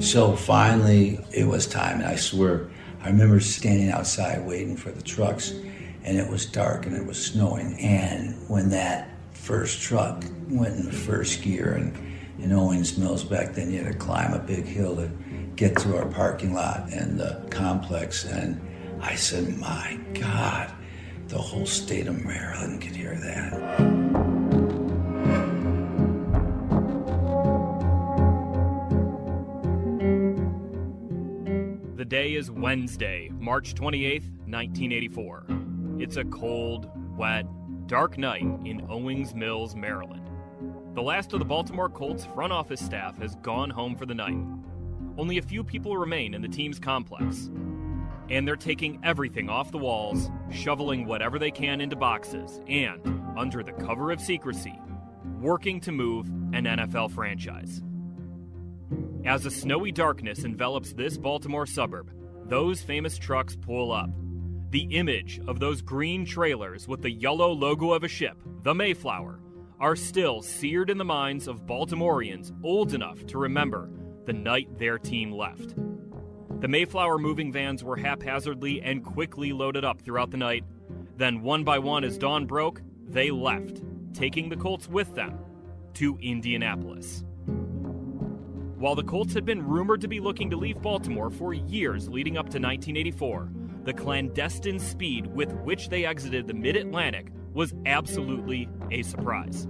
So finally, it was time, and I swear, I remember standing outside waiting for the trucks, and it was dark and it was snowing. And when that first truck went in first gear, and in Owings Mills back then, you had to climb a big hill to get to our parking lot and the complex. And I said, my God, the whole state of Maryland could hear that. The day is Wednesday, March 28th, 1984. It's a cold, wet, dark night in Owings Mills, Maryland. The last of the Baltimore Colts front office staff has gone home for the night. Only a few people remain in the team's complex. And they're taking everything off the walls, shoveling whatever they can into boxes, and, under the cover of secrecy, working to move an NFL franchise. As a snowy darkness envelops this Baltimore suburb, those famous trucks pull up. The image of those green trailers with the yellow logo of a ship, the Mayflower, are still seared in the minds of Baltimoreans old enough to remember the night their team left. The Mayflower moving vans were haphazardly and quickly loaded up throughout the night. Then one by one as dawn broke, they left, taking the Colts with them to Indianapolis. While the Colts had been rumored to be looking to leave Baltimore for years leading up to 1984, the clandestine speed with which they exited the Mid-Atlantic was absolutely a surprise.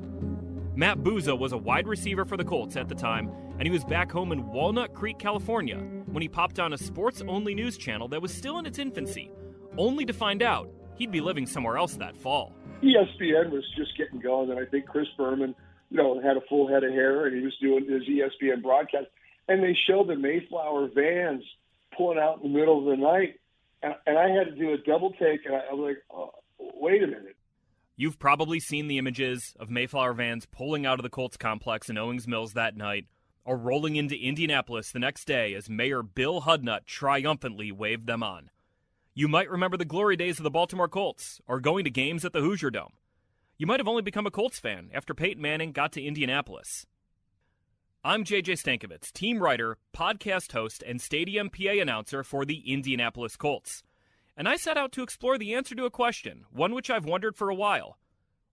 Matt Buzza was a wide receiver for the Colts at the time, and he was back home in Walnut Creek, California, when he popped on a sports-only news channel that was still in its infancy, only to find out he'd be living somewhere else that fall. ESPN was just getting going, and I think Chris Berman, had a full head of hair, and he was doing his ESPN broadcast, and they showed the Mayflower vans pulling out in the middle of the night, and I had to do a double take, and I was like, oh, wait a minute. You've probably seen the images of Mayflower vans pulling out of the Colts complex in Owings Mills that night, or rolling into Indianapolis the next day as Mayor Bill Hudnut triumphantly waved them on. You might remember the glory days of the Baltimore Colts, or going to games at the Hoosier Dome. You might have only become a Colts fan after Peyton Manning got to Indianapolis. I'm JJ Stankevitz, team writer, podcast host, and stadium PA announcer for the Indianapolis Colts. And I set out to explore the answer to a question, one which I've wondered for a while.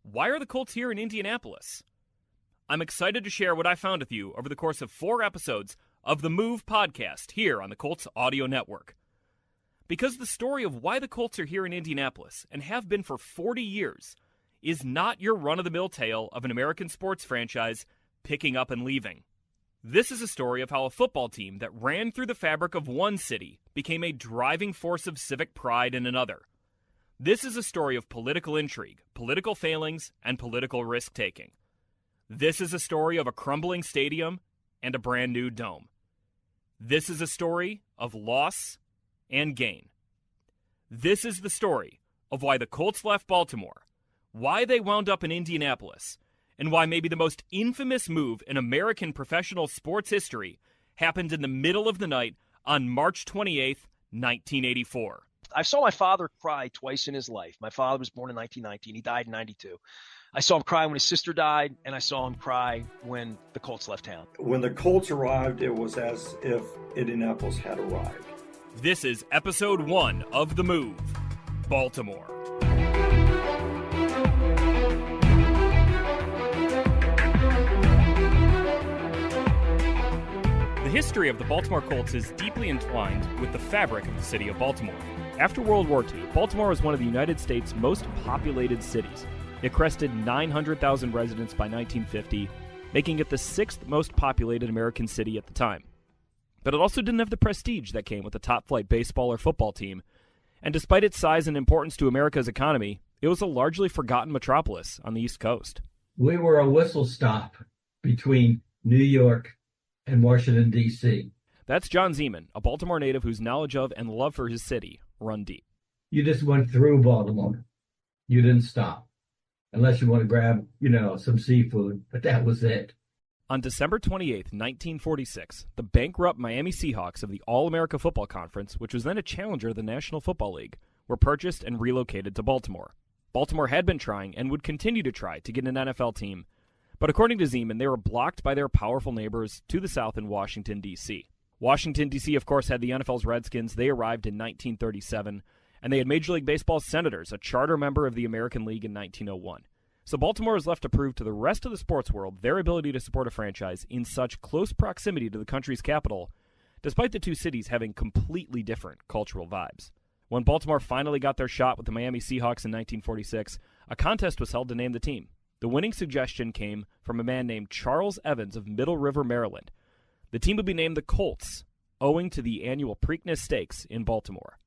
Why are the Colts here in Indianapolis? I'm excited to share what I found with you over the course of 4 episodes of the Move podcast here on the Colts Audio Network. Because the story of why the Colts are here in Indianapolis, and have been for 40 years, is not your run-of-the-mill tale of an American sports franchise picking up and leaving. This is a story of how a football team that ran through the fabric of one city became a driving force of civic pride in another. This is a story of political intrigue, political failings, and political risk-taking. This is a story of a crumbling stadium and a brand new dome. This is a story of loss and gain. This is the story of why the Colts left Baltimore, why they wound up in Indianapolis, and why maybe the most infamous move in American professional sports history happened in the middle of the night on March 28th, 1984. I saw my father cry twice in his life. My father was born in 1919. He died in 92. I saw him cry when his sister died, and I saw him cry when the Colts left town. When the Colts arrived, it was as if Indianapolis had arrived. This is episode 1 of The Move, Baltimore. The history of the Baltimore Colts is deeply entwined with the fabric of the city of Baltimore. After World War II, Baltimore was one of the United States' most populated cities. It crested 900,000 residents by 1950, making it the 6th most populated American city at the time. But it also didn't have the prestige that came with a top-flight baseball or football team, and despite its size and importance to America's economy, it was a largely forgotten metropolis on the East Coast. We were a whistle stop between New York and Washington, D.C. That's John Ziemann, a Baltimore native whose knowledge of and love for his city run deep. You just went through Baltimore. You didn't stop. Unless you want to grab, some seafood, but that was it. On December 28, 1946, the bankrupt Miami Seahawks of the All-America Football Conference, which was then a challenger of the National Football League, were purchased and relocated to Baltimore. Baltimore had been trying and would continue to try to get an NFL team, but according to Ziemann, they were blocked by their powerful neighbors to the south in Washington, D.C. Washington, D.C., of course, had the NFL's Redskins. They arrived in 1937, and they had Major League Baseball's Senators, a charter member of the American League, in 1901. So Baltimore was left to prove to the rest of the sports world their ability to support a franchise in such close proximity to the country's capital, despite the two cities having completely different cultural vibes. When Baltimore finally got their shot with the Miami Seahawks in 1946, a contest was held to name the team. The winning suggestion came from a man named Charles Evans of Middle River, Maryland. The team would be named the Colts, owing to the annual Preakness Stakes in Baltimore.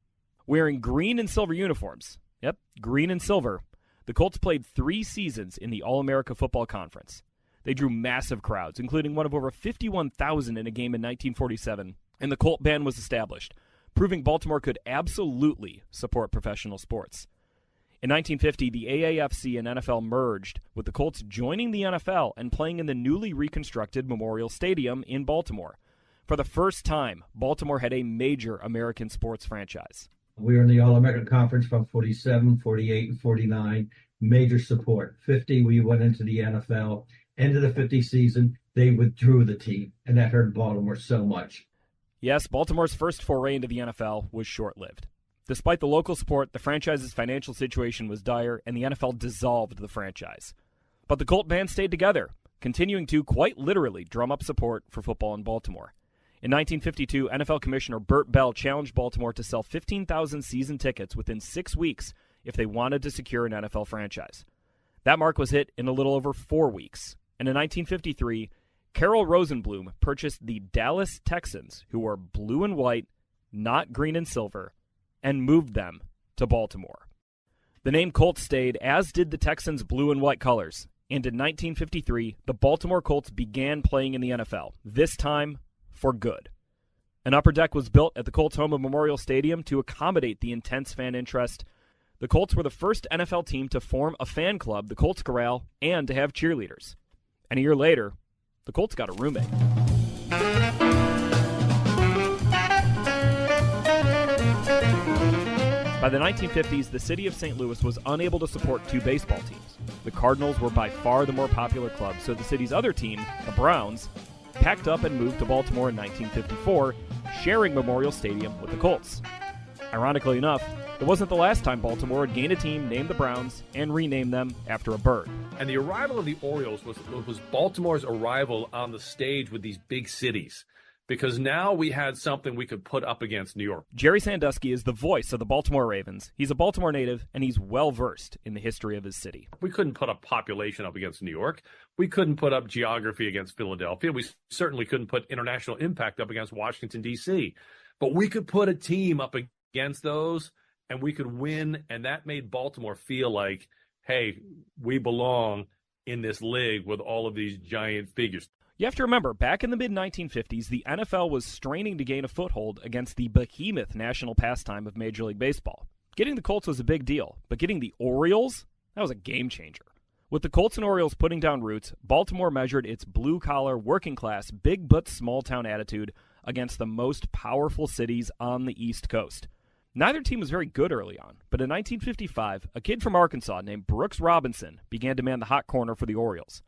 Wearing green and silver uniforms, yep, green and silver, the Colts played 3 seasons in the All-America Football Conference. They drew massive crowds, including one of over 51,000 in a game in 1947, and the Colt Band was established, proving Baltimore could absolutely support professional sports. In 1950, the AAFC and NFL merged, with the Colts joining the NFL and playing in the newly reconstructed Memorial Stadium in Baltimore. For the first time, Baltimore had a major American sports franchise. We were in the All-American Conference from 47, 48, and 49. Major support. 50, we went into the NFL. End of the 50 season, they withdrew the team, and that hurt Baltimore so much. Yes, Baltimore's first foray into the NFL was short-lived. Despite the local support, the franchise's financial situation was dire, and the NFL dissolved the franchise. But the Colt Band stayed together, continuing to, quite literally, drum up support for football in Baltimore. In 1952, NFL Commissioner Burt Bell challenged Baltimore to sell 15,000 season tickets within 6 weeks if they wanted to secure an NFL franchise. That mark was hit in a little over 4 weeks. And in 1953, Carroll Rosenbloom purchased the Dallas Texans, who were blue and white, not green and silver, and moved them to Baltimore. The name Colts stayed, as did the Texans' blue and white colors. And in 1953, the Baltimore Colts began playing in the NFL, this time for good. An upper deck was built at the Colts' home of Memorial Stadium to accommodate the intense fan interest. The Colts were the first NFL team to form a fan club, the Colts Corral, and to have cheerleaders. And a year later, the Colts got a roommate. By the 1950s, the city of St. Louis was unable to support 2 baseball teams. The Cardinals were by far the more popular club, so the city's other team, the Browns, packed up and moved to Baltimore in 1954, sharing Memorial Stadium with the Colts. Ironically enough, it wasn't the last time Baltimore would gain a team named the Browns and rename them after a bird. And the arrival of the Orioles was Baltimore's arrival on the stage with these big cities, because now we had something we could put up against New York. Gerry Sandusky is the voice of the Baltimore Ravens. He's a Baltimore native, and he's well-versed in the history of his city. We couldn't put up population up against New York. We couldn't put up geography against Philadelphia. We certainly couldn't put international impact up against Washington, D.C. But we could put a team up against those, and we could win, and that made Baltimore feel like, hey, we belong in this league with all of these giant figures. You have to remember, back in the mid-1950s, the NFL was straining to gain a foothold against the behemoth national pastime of Major League Baseball. Getting the Colts was a big deal, but getting the Orioles, that was a game changer. With the Colts and Orioles putting down roots, Baltimore measured its blue-collar, working-class, big-but-small-town attitude against the most powerful cities on the East Coast. Neither team was very good early on, but in 1955, a kid from Arkansas named Brooks Robinson began to man the hot corner for the Orioles.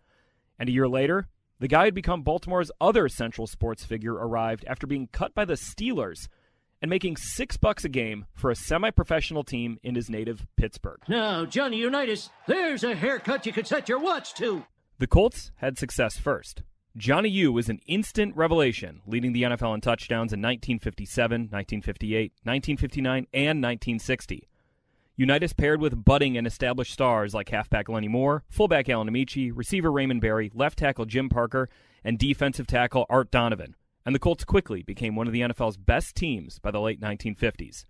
And a year later, the guy who had become Baltimore's other central sports figure arrived after being cut by the Steelers and making $6 a game for a semi-professional team in his native Pittsburgh. Now, Johnny Unitas, there's a haircut you could set your watch to. The Colts had success first. Johnny U was an instant revelation, leading the NFL in touchdowns in 1957, 1958, 1959, and 1960. Unitas paired with budding and established stars like halfback Lenny Moore, fullback Alan Amici, receiver Raymond Berry, left tackle Jim Parker, and defensive tackle Art Donovan. And the Colts quickly became one of the NFL's best teams by the late 1950s.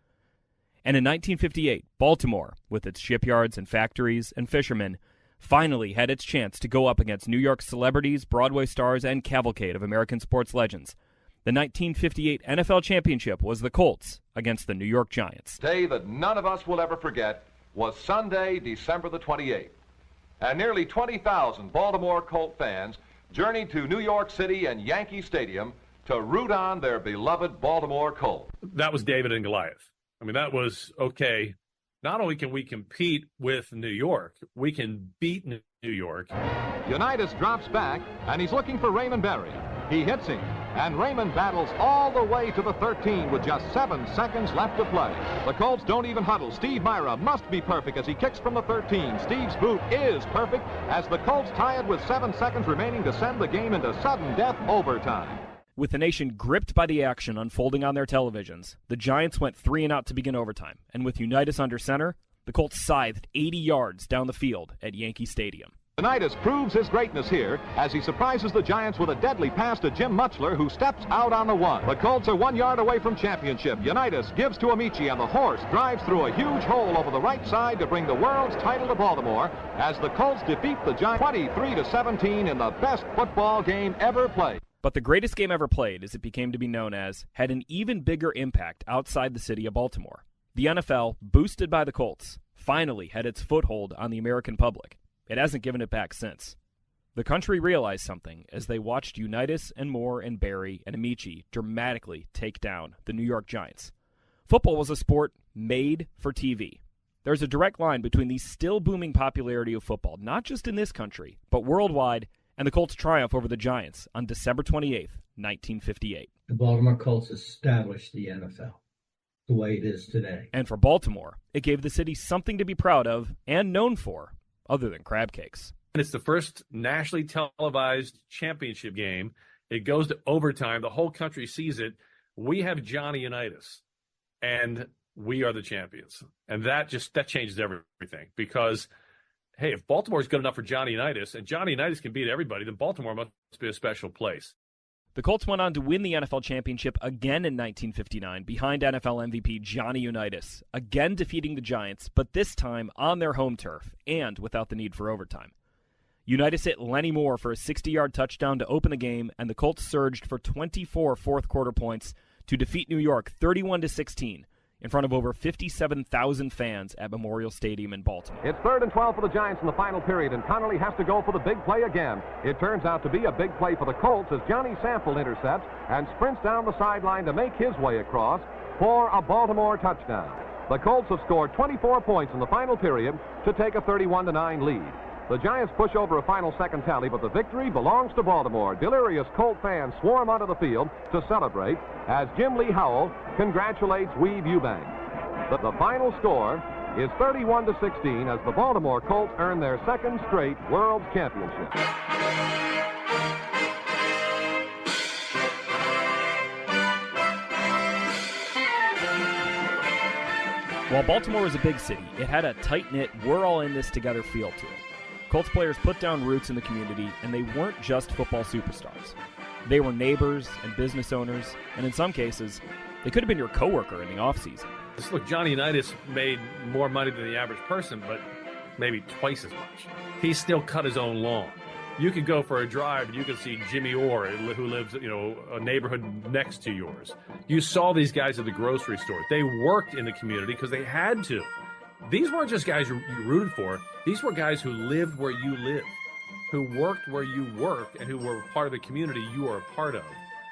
And in 1958, Baltimore, with its shipyards and factories and fishermen, finally had its chance to go up against New York celebrities, Broadway stars, and cavalcade of American sports legends. The 1958 NFL Championship was the Colts against the New York Giants. Day that none of us will ever forget was Sunday, December the 28th. And nearly 20,000 Baltimore Colt fans journeyed to New York City and Yankee Stadium to root on their beloved Baltimore Colts. That was David and Goliath. I mean, that was, okay, not only can we compete with New York, we can beat New York. Unitas drops back, and he's looking for Raymond Berry. He hits him, And Raymond battles all the way to the 13 with just 7 seconds left to play. The Colts don't even huddle. Steve Myra must be perfect as he kicks from the 13. Steve's boot is perfect as the Colts tie it with 7 seconds remaining to send the game into sudden death overtime. With the nation gripped by the action unfolding on their televisions, the Giants went 3-and-out to begin overtime, and with Unitas under center, the Colts scythed 80 yards down the field at Yankee Stadium. Unitas proves his greatness here as he surprises the Giants with a deadly pass to Jim Mutchler, who steps out on the 1. The Colts are 1 yard away from championship. Unitas gives to Amici, and the horse drives through a huge hole over the right side to bring the world's title to Baltimore as the Colts defeat the Giants 23-17 in the best football game ever played. But the greatest game ever played, as it became to be known as, had an even bigger impact outside the city of Baltimore. The NFL, boosted by the Colts, finally had its foothold on the American public. It hasn't given it back since. The country realized something as they watched Unitas and Moore and Barry and Amici dramatically take down the New York Giants. Football was a sport made for TV. There's a direct line between the still booming popularity of football, not just in this country, but worldwide, and the Colts' triumph over the Giants on December 28th, 1958. The Baltimore Colts established the NFL the way it is today. And for Baltimore, it gave the city something to be proud of and known for, other than crab cakes. And it's the first nationally televised championship game. It goes to overtime. The whole country sees it. We have Johnny Unitas, and we are the champions. And that changes everything because, hey, if Baltimore's good enough for Johnny Unitas, and Johnny Unitas can beat everybody, then Baltimore must be a special place. The Colts went on to win the NFL championship again in 1959 behind NFL MVP Johnny Unitas, again defeating the Giants, but this time on their home turf and without the need for overtime. Unitas hit Lenny Moore for a 60-yard touchdown to open the game, and the Colts surged for 24 fourth-quarter points to defeat New York 31-16 in front of over 57,000 fans at Memorial Stadium in Baltimore. It's 3rd and 12 for the Giants in the final period, and Connolly has to go for the big play again. It turns out to be a big play for the Colts as Johnny Sample intercepts and sprints down the sideline to make his way across for a Baltimore touchdown. The Colts have scored 24 points in the final period to take a 31-9 lead. The Giants push over a final second tally, but the victory belongs to Baltimore. Delirious Colt fans swarm onto the field to celebrate as Jim Lee Howell congratulates Weave Eubank. The final score is 31-16 as the Baltimore Colts earn their second straight World Championship. While Baltimore was a big city, it had a tight-knit, we're-all-in-this-together feel to it. Colts players put down roots in the community, and they weren't just football superstars. They were neighbors and business owners, and in some cases, they could have been your coworker in the offseason. Look, Johnny Unitas made more money than the average person, but maybe twice as much. He still cut his own lawn. You could go for a drive, and you could see Jimmy Orr, who lives, a neighborhood next to yours. You saw these guys at the grocery store. They worked in the community because they had to. These weren't just guys you rooted for. These were guys who lived where you live, who worked where you work, and who were part of the community you are a part of.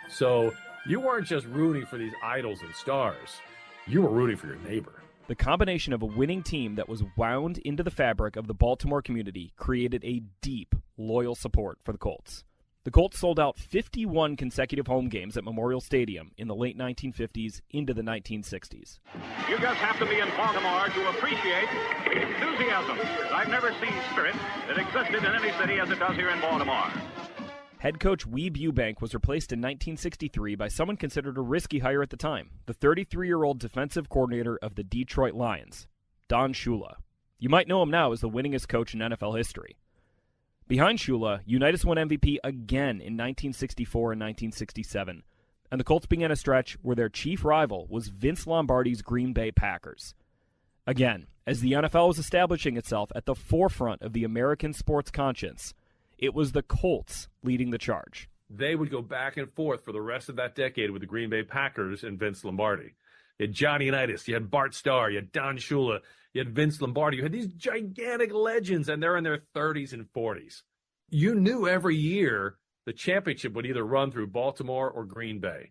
So you weren't just rooting for these idols and stars. You were rooting for your neighbor. The combination of a winning team that was wound into the fabric of the Baltimore community created a deep, loyal support for the Colts. The Colts sold out 51 consecutive home games at Memorial Stadium in the late 1950s into the 1960s. You just have to be in Baltimore to appreciate the enthusiasm. I've never seen spirit that existed in any city as it does here in Baltimore. Head coach Weave Eubank was replaced in 1963 by someone considered a risky hire at the time, the 33-year-old defensive coordinator of the Detroit Lions, Don Shula. You might know him now as the winningest coach in NFL history. Behind Shula, Unitas won MVP again in 1964 and 1967, and the Colts began a stretch where their chief rival was Vince Lombardi's Green Bay Packers. Again, as the NFL was establishing itself at the forefront of the American sports conscience, it was the Colts leading the charge. They would go back and forth for the rest of that decade with the Green Bay Packers and Vince Lombardi. You had Johnny Unitas, you had Bart Starr, you had Don Shula, you had Vince Lombardi. You had these gigantic legends, and they're in their 30s and 40s. You knew every year the championship would either run through Baltimore or Green Bay.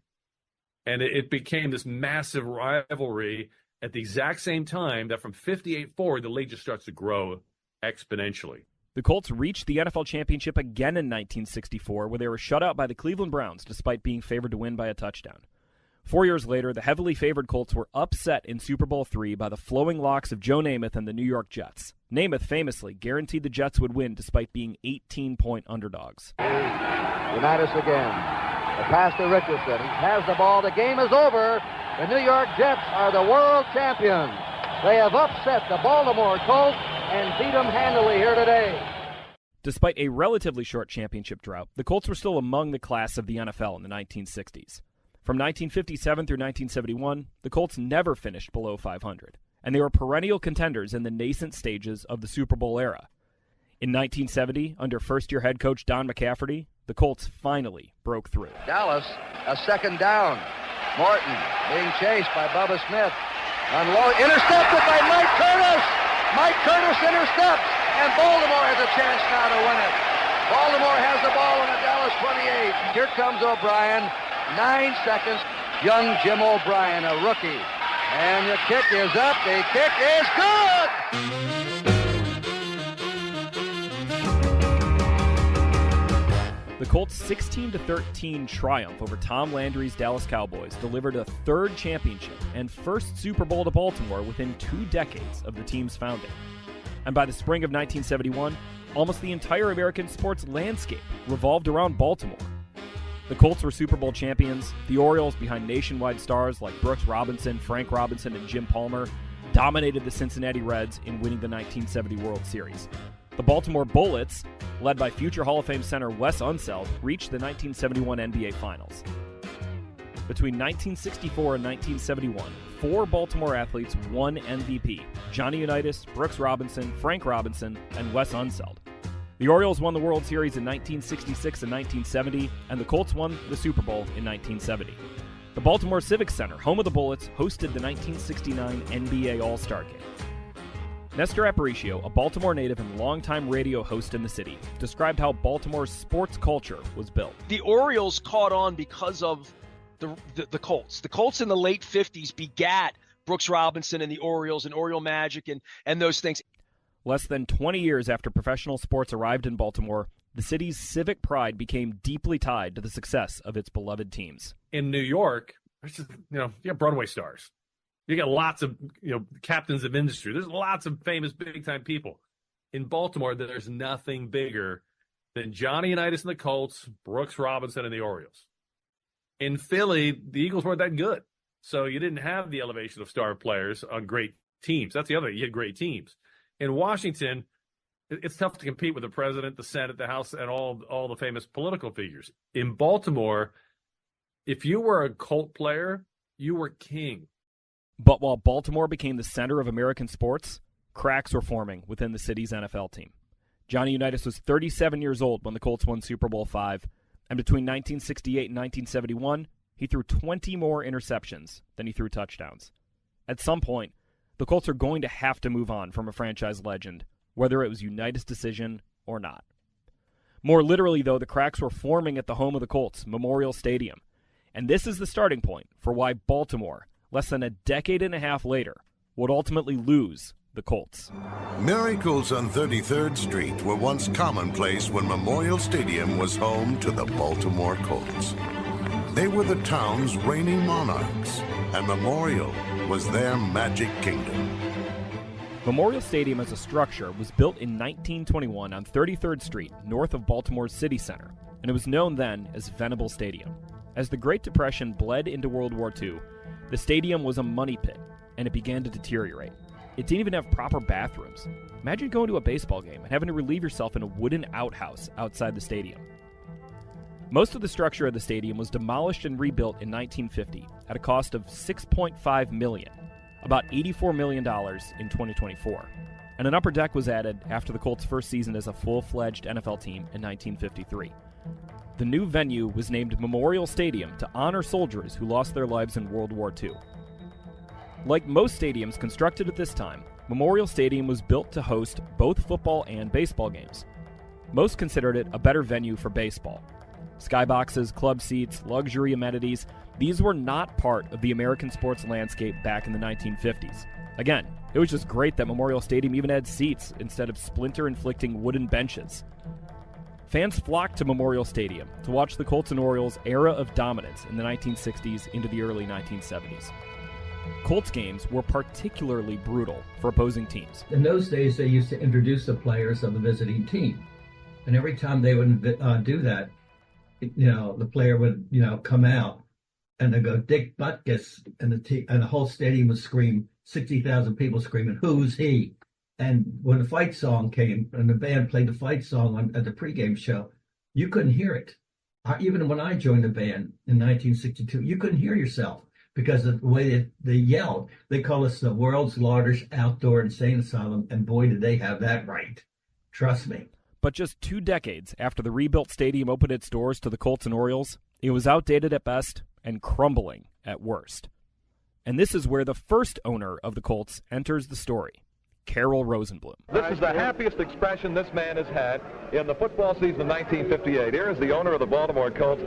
And it became this massive rivalry at the exact same time that from 58 forward, the league just starts to grow exponentially. The Colts reached the NFL championship again in 1964, where they were shut out by the Cleveland Browns despite being favored to win by a touchdown. 4 years later, the heavily favored Colts were upset in Super Bowl III by the flowing locks of Joe Namath and the New York Jets. Namath famously guaranteed the Jets would win despite being 18-point underdogs. Unitas again. The pass to Richardson. He has the ball. The game is over. The New York Jets are the world champions. They have upset the Baltimore Colts and beat them handily here today. Despite a relatively short championship drought, the Colts were still among the class of the NFL in the 1960s. From 1957 through 1971, the Colts never finished below 500, and they were perennial contenders in the nascent stages of the Super Bowl era. In 1970, under first-year head coach Don McCafferty, the Colts finally broke through. Dallas, a second down. Morton being chased by Bubba Smith. Intercepted by Mike Curtis. Mike Curtis intercepts, and Baltimore has a chance now to win it. Baltimore has the ball on the Dallas 28. Here comes O'Brien. 9 seconds. Young Jim O'Brien, a rookie. And the kick is up. The kick is good! The Colts' 16-13 triumph over Tom Landry's Dallas Cowboys delivered a third championship and first Super Bowl to Baltimore within 2 decades of the team's founding. And by the spring of 1971, almost the entire American sports landscape revolved around Baltimore. The Colts were Super Bowl champions. The Orioles, behind nationwide stars like Brooks Robinson, Frank Robinson, and Jim Palmer, dominated the Cincinnati Reds in winning the 1970 World Series. The Baltimore Bullets, led by future Hall of Fame center Wes Unseld, reached the 1971 NBA Finals. Between 1964 and 1971, 4 Baltimore athletes won MVP: Johnny Unitas, Brooks Robinson, Frank Robinson, and Wes Unseld. The Orioles won the World Series in 1966 and 1970, and the Colts won the Super Bowl in 1970. The Baltimore Civic Center, home of the Bullets, hosted the 1969 NBA All-Star Game. Nestor Aparicio, a Baltimore native and longtime radio host in the city, described how Baltimore's sports culture was built. The Orioles caught on because of the Colts. The Colts in the late 50s begat Brooks Robinson and the Orioles and Oriole Magic and those things. Less than 20 years after professional sports arrived in Baltimore, the city's civic pride became deeply tied to the success of its beloved teams. In New York, there's just, you got Broadway stars. You got lots of, captains of industry. There's lots of famous big-time people. In Baltimore, there's nothing bigger than Johnny Unitas and the Colts, Brooks Robinson and the Orioles. In Philly, the Eagles weren't that good. So you didn't have the elevation of star players on great teams. That's the other thing. You had great teams. In Washington, it's tough to compete with the president, the Senate, the House, and all the famous political figures. In Baltimore, if you were a Colt player, you were king. But while Baltimore became the center of American sports, cracks were forming within the city's NFL team. Johnny Unitas was 37 years old when the Colts won Super Bowl V, and between 1968 and 1971, he threw 20 more interceptions than he threw touchdowns. At some point, the Colts are going to have to move on from a franchise legend, whether it was Unitas' decision or not. More literally, though, the cracks were forming at the home of the Colts, Memorial Stadium. And this is the starting point for why Baltimore, less than a decade and a half later, would ultimately lose the Colts. Miracles on 33rd Street were once commonplace when Memorial Stadium was home to the Baltimore Colts. They were the town's reigning monarchs, and Memorial was their magic kingdom. Memorial Stadium as a structure was built in 1921 on 33rd Street, north of Baltimore's city center, and it was known then as Venable Stadium. As the Great Depression bled into World War II, the stadium was a money pit, and it began to deteriorate. It didn't even have proper bathrooms. Imagine going to a baseball game and having to relieve yourself in a wooden outhouse outside the stadium. Most of the structure of the stadium was demolished and rebuilt in 1950 at a cost of $6.5 million, about $84 million in 2024. And an upper deck was added after the Colts' first season as a full-fledged NFL team in 1953. The new venue was named Memorial Stadium to honor soldiers who lost their lives in World War II. Like most stadiums constructed at this time, Memorial Stadium was built to host both football and baseball games. Most considered it a better venue for baseball. Skyboxes, club seats, luxury amenities, these were not part of the American sports landscape back in the 1950s. Again, it was just great that Memorial Stadium even had seats instead of splinter-inflicting wooden benches. Fans flocked to Memorial Stadium to watch the Colts and Orioles' era of dominance in the 1960s into the early 1970s. Colts games were particularly brutal for opposing teams. In those days, they used to introduce the players of the visiting team. And every time they would do that, the player would, come out and they'd go, Dick Butkus, and the whole stadium would scream, 60,000 people screaming, who's he? And when the fight song came and the band played the fight song at the pregame show, you couldn't hear it. Even when I joined the band in 1962, you couldn't hear yourself because of the way they yelled. They call us the world's largest outdoor insane asylum, and boy, did they have that right. Trust me. But just 2 decades after the rebuilt stadium opened its doors to the Colts and Orioles, it was outdated at best and crumbling at worst. And this is where the first owner of the Colts enters the story, Carroll Rosenbloom. This is the happiest expression this man has had in the football season of 1958. Here is the owner of the Baltimore Colts,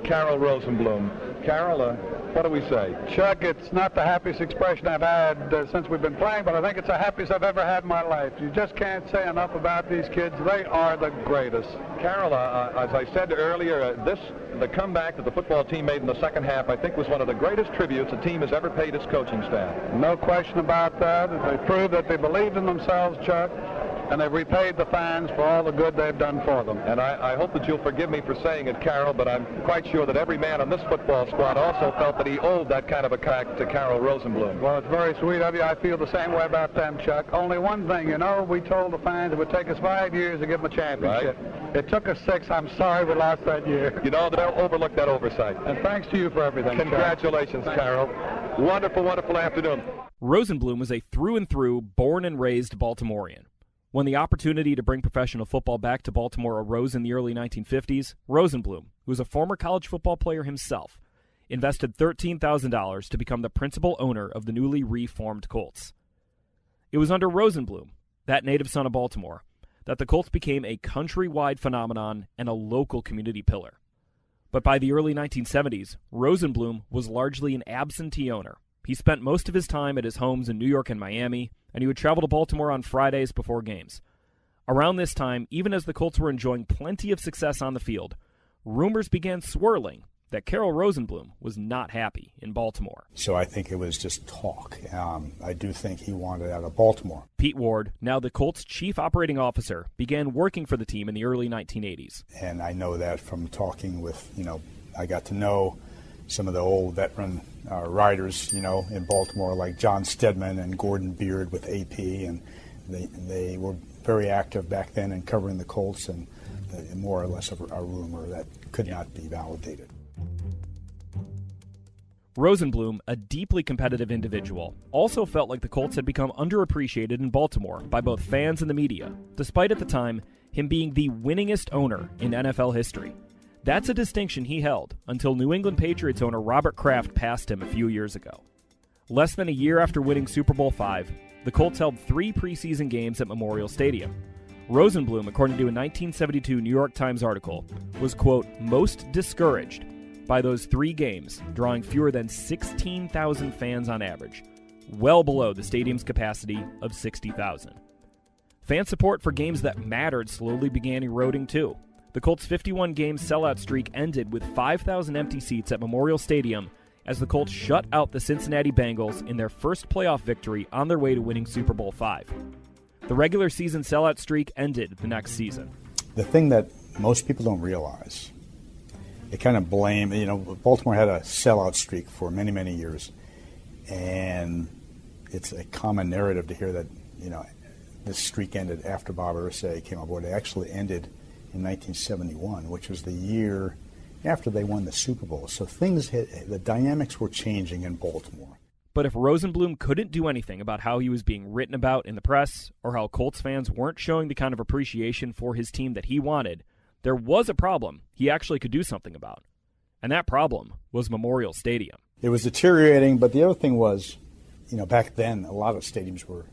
Carroll Rosenbloom. Carroll, what do we say? Chuck, it's not the happiest expression I've had since we've been playing, but I think it's the happiest I've ever had in my life. You just can't say enough about these kids. They are the greatest. Carroll, as I said earlier, the comeback that the football team made in the second half, I think, was one of the greatest tributes a team has ever paid its coaching staff. No question about that. They proved that they believed in themselves, Chuck, and they've repaid the fans for all the good they've done for them. And I hope that you'll forgive me for saying it, Carroll, but I'm quite sure that every man on this football squad also felt that he owed that kind of a crack to Carroll Rosenbloom. Well, it's very sweet of you. I feel the same way about them, Chuck. Only one thing, we told the fans it would take us 5 years to give them a championship. Right. It took us 6. I'm sorry we lost that year. They'll overlook that oversight. And thanks to you for everything. Congratulations, Carroll. Wonderful, wonderful afternoon. Rosenbloom was a through-and-through, born and raised Baltimorean. When the opportunity to bring professional football back to Baltimore arose in the early 1950s, Rosenbloom, who was a former college football player himself, invested $13,000 to become the principal owner of the newly reformed Colts. It was under Rosenbloom, that native son of Baltimore, that the Colts became a countrywide phenomenon and a local community pillar. But by the early 1970s, Rosenbloom was largely an absentee owner. He spent most of his time at his homes in New York and Miami, and he would travel to Baltimore on Fridays before games. Around this time, even as the Colts were enjoying plenty of success on the field, rumors began swirling that Carroll Rosenbloom was not happy in Baltimore. So I think it was just talk. I do think he wanted out of Baltimore. Pete Ward, now the Colts' chief operating officer, began working for the team in the early 1980s. And I know that from talking with, I got to know some of the old veteran riders, in Baltimore, like John Stedman and Gordon Beard with AP, and they were very active back then in covering the Colts, and more or less of a rumor that could not be validated. Rosenbloom, a deeply competitive individual, also felt like the Colts had become underappreciated in Baltimore by both fans and the media, despite at the time him being the winningest owner in NFL history. That's a distinction he held until New England Patriots owner Robert Kraft passed him a few years ago. Less than a year after winning Super Bowl V, the Colts held 3 preseason games at Memorial Stadium. Rosenbloom, according to a 1972 New York Times article, was, quote, most discouraged by those 3 games, drawing fewer than 16,000 fans on average, well below the stadium's capacity of 60,000. Fan support for games that mattered slowly began eroding too. The Colts' 51-game sellout streak ended with 5,000 empty seats at Memorial Stadium as the Colts shut out the Cincinnati Bengals in their first playoff victory on their way to winning Super Bowl V. The regular season sellout streak ended the next season. The thing that most people don't realize, they kind of blame, Baltimore had a sellout streak for many, many years, and it's a common narrative to hear that, this streak ended after Bob Irsay came on board. It actually ended in 1971, which was the year after they won the Super Bowl. So the dynamics were changing in Baltimore. But if Rosenbloom couldn't do anything about how he was being written about in the press, or how Colts fans weren't showing the kind of appreciation for his team that he wanted, there was a problem he actually could do something about. And that problem was Memorial Stadium. It was deteriorating, but the other thing was, back then, a lot of stadiums were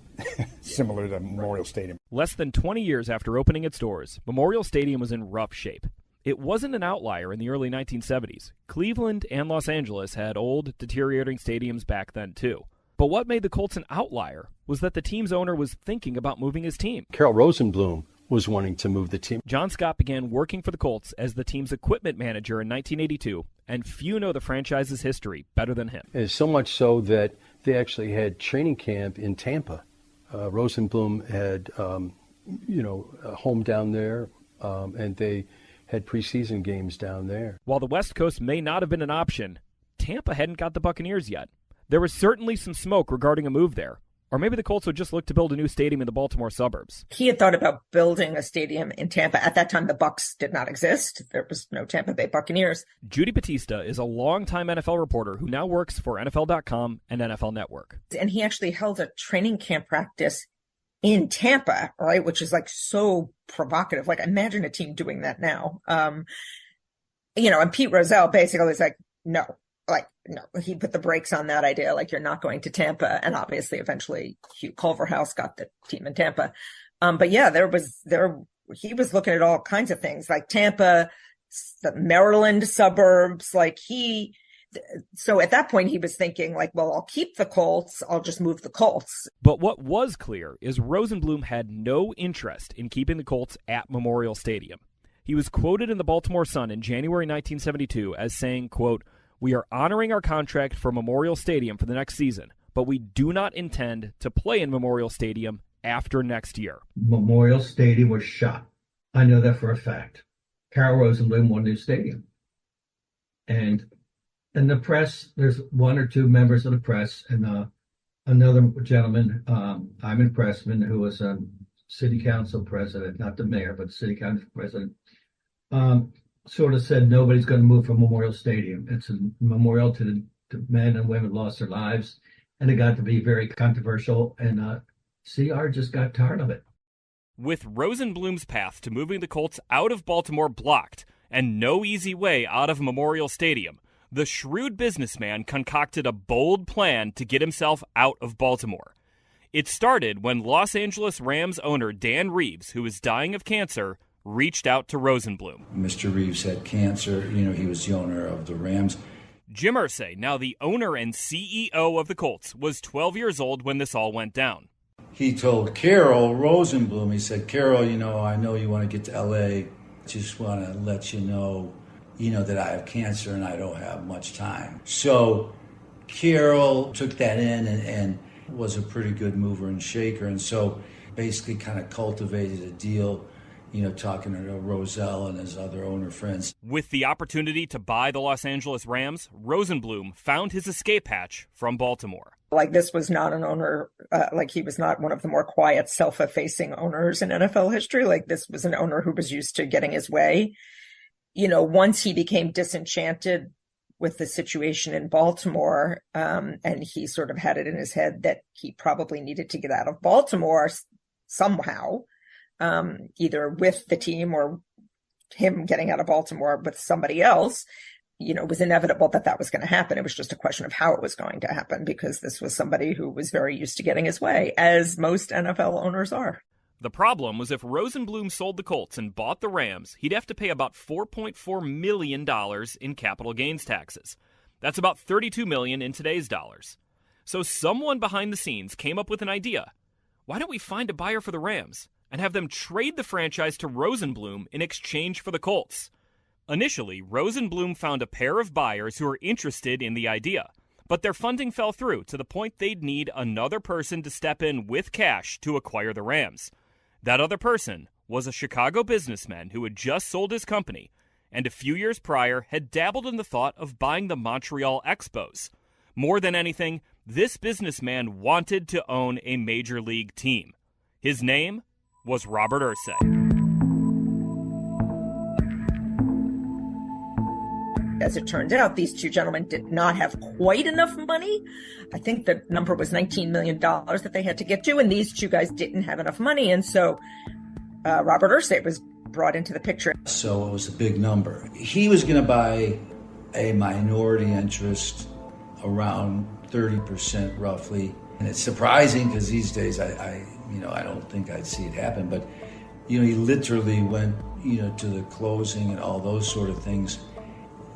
similar to Memorial Stadium. Less than 20 years after opening its doors, Memorial Stadium was in rough shape. It wasn't an outlier in the early 1970s. Cleveland and Los Angeles had old, deteriorating stadiums back then, too. But what made the Colts an outlier was that the team's owner was thinking about moving his team. Carroll Rosenbloom was wanting to move the team. Jon Scott began working for the Colts as the team's equipment manager in 1982, and few know the franchise's history better than him. And so much so that they actually had training camp in Tampa. Rosenbloom had, a home down there, and they had preseason games down there. While the West Coast may not have been an option, Tampa hadn't got the Buccaneers yet. There was certainly some smoke regarding a move there. Or maybe the Colts would just look to build a new stadium in the Baltimore suburbs. He had thought about building a stadium in Tampa. At that time, the Bucs did not exist. There was no Tampa Bay Buccaneers. Judy Battista is a longtime NFL reporter who now works for NFL.com and NFL Network. And he actually held a training camp practice in Tampa, right? Which is like so provocative. Like, imagine a team doing that now. And Pete Rozelle basically was like, no, he put the brakes on that idea. Like, you're not going to Tampa. And obviously, eventually, Hugh Culverhouse got the team in Tampa. But yeah, he was looking at all kinds of things like Tampa, the Maryland suburbs. So at that point, he was thinking like, well, I'll keep the Colts. I'll just move the Colts. But what was clear is Rosenbloom had no interest in keeping the Colts at Memorial Stadium. He was quoted in the Baltimore Sun in January 1972 as saying, quote, "We are honoring our contract for Memorial Stadium for the next season, but we do not intend to play in Memorial Stadium after next year." Memorial Stadium was shot. I know that for a fact. Carroll Rosenbloom won a new stadium. And in the press, there's one or two members of the press and another gentleman, Ivan Pressman, who was a city council president, not the mayor, but the city council president, sort of said nobody's going to move from Memorial Stadium. It's a memorial to the men and women who lost their lives, and it got to be very controversial, and CR just got tired of it. With Rosenbloom's path to moving the Colts out of Baltimore blocked and no easy way out of Memorial Stadium, the shrewd businessman concocted a bold plan to get himself out of Baltimore. It started when Los Angeles Rams owner Dan Reeves, who was dying of cancer, reached out to Rosenbloom. Mr. Reeves had cancer. He was the owner of the Rams. Jim Irsay, now the owner and CEO of the Colts, was 12 years old when this all went down. He told Carroll Rosenbloom, he said, "Carroll, I know you want to get to L.A. Just want to let you know, that I have cancer and I don't have much time." So Carroll took that in and was a pretty good mover and shaker. And so basically kind of cultivated a deal, talking to Rozelle and his other owner friends. With the opportunity to buy the Los Angeles Rams, Rosenbloom found his escape hatch from Baltimore. This was not an owner, he was not one of the more quiet, self-effacing owners in NFL history. This was an owner who was used to getting his way. Once he became disenchanted with the situation in Baltimore, and he sort of had it in his head that he probably needed to get out of Baltimore somehow, either with the team or him getting out of Baltimore with somebody else. It was inevitable that was going to happen. It was just a question of how it was going to happen, because this was somebody who was very used to getting his way, as most NFL owners are. The problem was if Rosenbloom sold the Colts and bought the Rams, he'd have to pay about $4.4 million in capital gains taxes. That's about $32 million in today's dollars. So someone behind the scenes came up with an idea. Why don't we find a buyer for the Rams and have them trade the franchise to Rosenbloom in exchange for the Colts? Initially, Rosenbloom found a pair of buyers who were interested in the idea, but their funding fell through to the point they'd need another person to step in with cash to acquire the Rams. That other person was a Chicago businessman who had just sold his company and a few years prior had dabbled in the thought of buying the Montreal Expos. More than anything, this businessman wanted to own a major league team. His name was Robert Irsay. As it turned out, these two gentlemen did not have quite enough money. I think the number was $19 million that they had to get to, and these two guys didn't have enough money. And so Robert Irsay was brought into the picture. So it was a big number. He was going to buy a minority interest around 30% roughly. And it's surprising because these days I don't think I'd see it happen. But he literally went, to the closing and all those sort of things.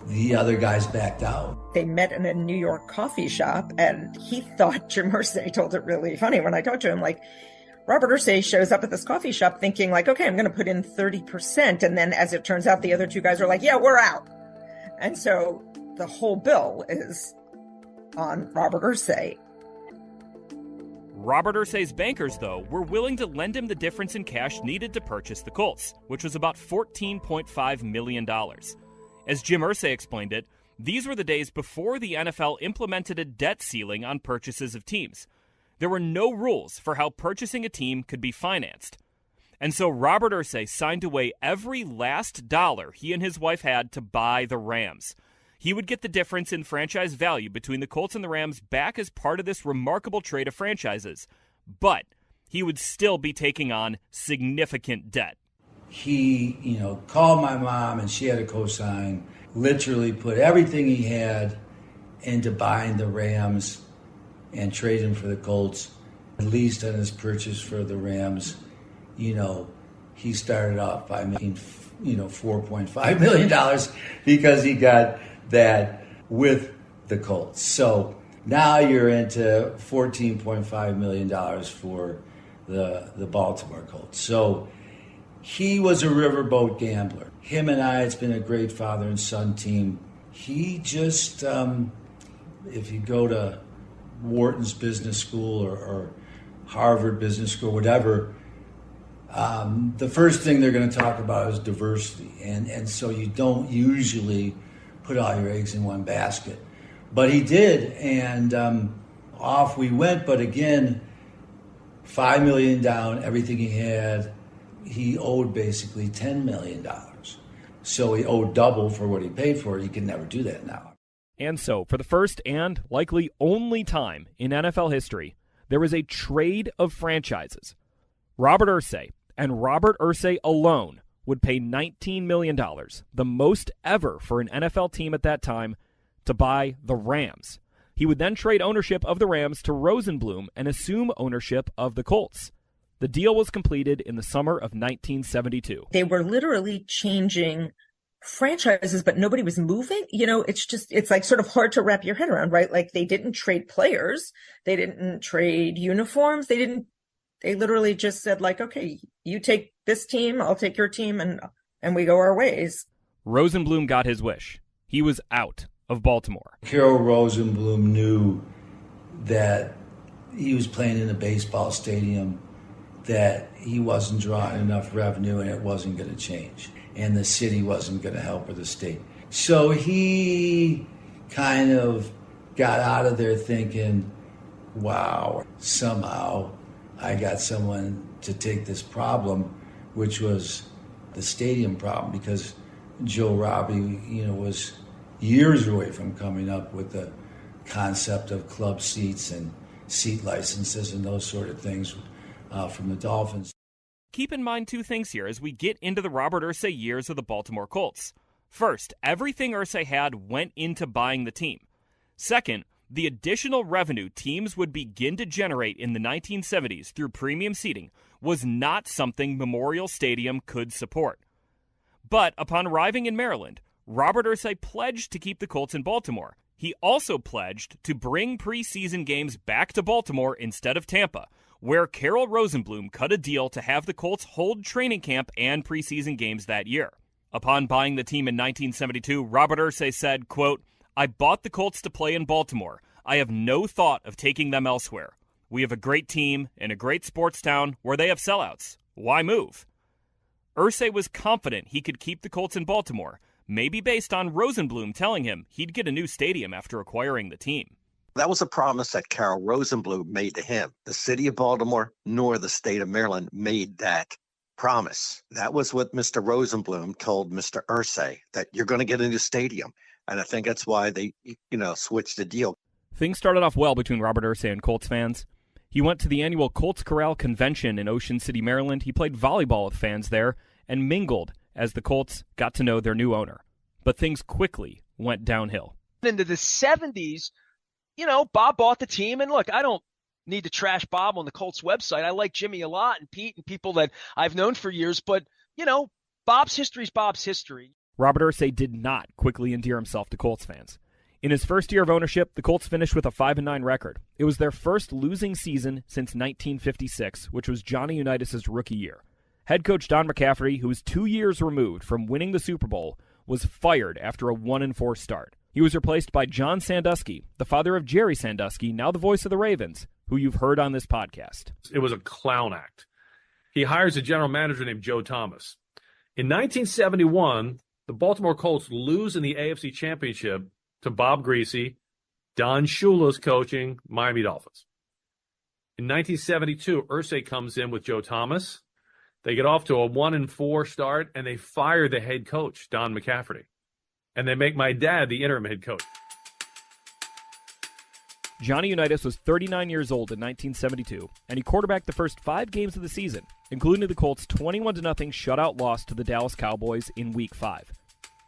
The other guys backed out. They met in a New York coffee shop, and he thought Jim Irsay told it really funny when I talked to him, like, Robert Irsay shows up at this coffee shop thinking like, okay, I'm going to put in 30%. And then as it turns out, the other two guys are like, yeah, we're out. And so the whole bill is on Robert Irsay. Robert Irsay's bankers, though, were willing to lend him the difference in cash needed to purchase the Colts, which was about $14.5 million. As Jim Irsay explained it, these were the days before the NFL implemented a debt ceiling on purchases of teams. There were no rules for how purchasing a team could be financed. And so Robert Irsay signed away every last dollar he and his wife had to buy the Rams. He would get the difference in franchise value between the Colts and the Rams back as part of this remarkable trade of franchises. But he would still be taking on significant debt. He, called my mom and she had a cosign, literally put everything he had into buying the Rams and trade him for the Colts. At least on his purchase for the Rams, he started off by making, $4.5 million because he got that with the Colts. So now you're into $14.5 million for the Baltimore Colts. So he was a riverboat gambler. Him and I, it's been a great father and son team. He just, if you go to Wharton's Business School or Harvard Business School, whatever, the first thing they're going to talk about is diversity. And so you don't usually put all your eggs in one basket. But he did, and off we went. But again, $5 million down, everything he had. He owed basically $10 million. So he owed double for what he paid for it. You can never do that now. And so, for the first and likely only time in NFL history, there was a trade of franchises. Robert Irsay, and Robert Irsay alone, would pay $19 million, the most ever for an NFL team at that time, to buy the Rams. He would then trade ownership of the Rams to Rosenbloom and assume ownership of the Colts. The deal was completed in the summer of 1972. They were literally changing franchises, but nobody was moving. It's like sort of hard to wrap your head around, right? Like they didn't trade players. They didn't trade uniforms. They literally just said like, okay, you take this team, I'll take your team, and we go our ways. Rosenbloom got his wish. He was out of Baltimore. Carroll Rosenbloom knew that he was playing in a baseball stadium, that he wasn't drawing enough revenue and it wasn't going to change. And the city wasn't going to help, or the state. So he kind of got out of there thinking, wow, somehow I got someone to take this problem, which was the stadium problem, because Joe Robbie, was years away from coming up with the concept of club seats and seat licenses and those sort of things from the Dolphins. Keep in mind two things here as we get into the Robert Irsay years of the Baltimore Colts. First, everything Irsay had went into buying the team. Second, the additional revenue teams would begin to generate in the 1970s through premium seating was not something Memorial Stadium could support. But upon arriving in Maryland, Robert Irsay pledged to keep the Colts in Baltimore. He also pledged to bring preseason games back to Baltimore instead of Tampa, where Carroll Rosenbloom cut a deal to have the Colts hold training camp and preseason games that year. Upon buying the team in 1972, Robert Irsay said, quote, "I bought the Colts to play in Baltimore. I have no thought of taking them elsewhere. We have a great team in a great sports town where they have sellouts. Why move?" Irsay was confident he could keep the Colts in Baltimore, maybe based on Rosenbloom telling him he'd get a new stadium after acquiring the team. That was a promise that Carroll Rosenbloom made to him. The city of Baltimore nor the state of Maryland made that promise. That was what Mr. Rosenbloom told Mr. Irsay, that you're going to get a new stadium. And I think that's why they, switched the deal. Things started off well between Robert Irsay and Colts fans. He went to the annual Colts Corral Convention in Ocean City, Maryland. He played volleyball with fans there and mingled as the Colts got to know their new owner. But things quickly went downhill. Into the 70s, Bob bought the team. And look, I don't need to trash Bob on the Colts website. I like Jimmy a lot and Pete and people that I've known for years, but, Bob's history is Bob's history. Robert Irsay did not quickly endear himself to Colts fans. In his first year of ownership, the Colts finished with a 5-9 record. It was their first losing season since 1956, which was Johnny Unitas' rookie year. Head coach Don McCaffrey, who was 2 years removed from winning the Super Bowl, was fired after a 1-4 start. He was replaced by Jon Sandusky, the father of Gerry Sandusky, now the voice of the Ravens, who you've heard on this podcast. It was a clown act. He hires a general manager named Joe Thomas. In 1971, the Baltimore Colts lose in the AFC Championship to Bob Greasy, Don Shula's coaching Miami Dolphins. In 1972, Irsay comes in with Joe Thomas. They get off to a 1-4 start, and they fire the head coach, Don McCaffrey. And they make my dad the interim head coach. Johnny Unitas was 39 years old in 1972, and he quarterbacked the first 5 games of the season, including the Colts' 21-0 shutout loss to the Dallas Cowboys in Week 5.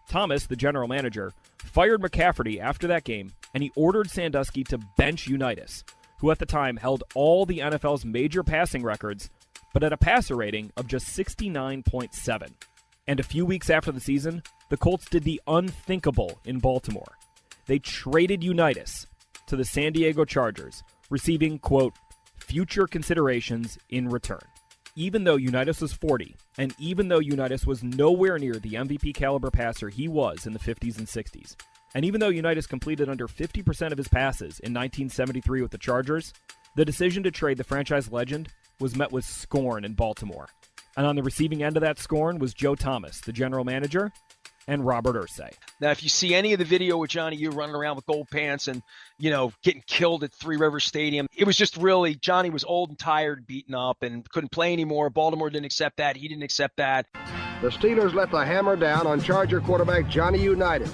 Thomas, the general manager, fired McCaffrey after that game, and he ordered Sandusky to bench Unitas, who at the time held all the NFL's major passing records, but at a passer rating of just 69.7. And a few weeks after the season, the Colts did the unthinkable in Baltimore. They traded Unitas to the San Diego Chargers, receiving, quote, future considerations in return. Even though Unitas was 40, and even though Unitas was nowhere near the MVP caliber passer he was in the 50s and 60s, and even though Unitas completed under 50% of his passes in 1973 with the Chargers, the decision to trade the franchise legend was met with scorn in Baltimore. And on the receiving end of that scorn was Joe Thomas, the general manager, and Robert Irsay. Now, if you see any of the video with Johnny U running around with gold pants and, getting killed at Three Rivers Stadium, it was just really, Johnny was old and tired, beaten up, and couldn't play anymore. Baltimore didn't accept that. He didn't accept that. The Steelers let the hammer down on Charger quarterback Johnny Unitas,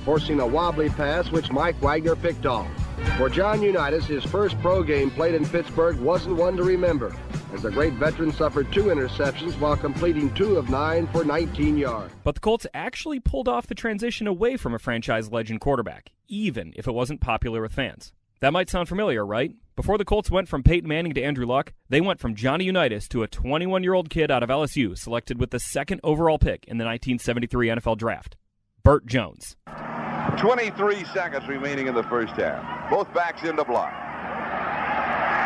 forcing a wobbly pass which Mike Wagner picked off. For Jon Unitas, his first pro game played in Pittsburgh wasn't one to remember, as the great veteran suffered 2 interceptions while completing 2 of 9 for 19 yards. But the Colts actually pulled off the transition away from a franchise legend quarterback, even if it wasn't popular with fans. That might sound familiar, right? Before the Colts went from Peyton Manning to Andrew Luck, they went from Johnny Unitas to a 21-year-old kid out of LSU selected with the 2nd overall pick in the 1973 NFL Draft, Burt Jones. 23 seconds remaining in the first half. Both backs in the block.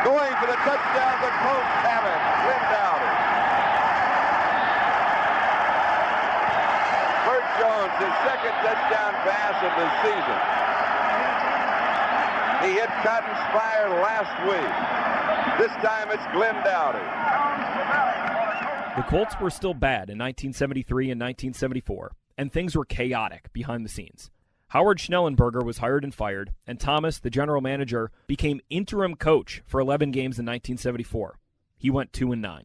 Going for the touchdown, the Colts have it. Glenn Dowdy. Burt Jones, his 2nd touchdown pass of the season. He hit Cotton Spire last week. This time it's Glenn Dowdy. The Colts were still bad in 1973 and 1974, and things were chaotic behind the scenes. Howard Schnellenberger was hired and fired, and Thomas, the general manager, became interim coach for 11 games in 1974. He went 2-9.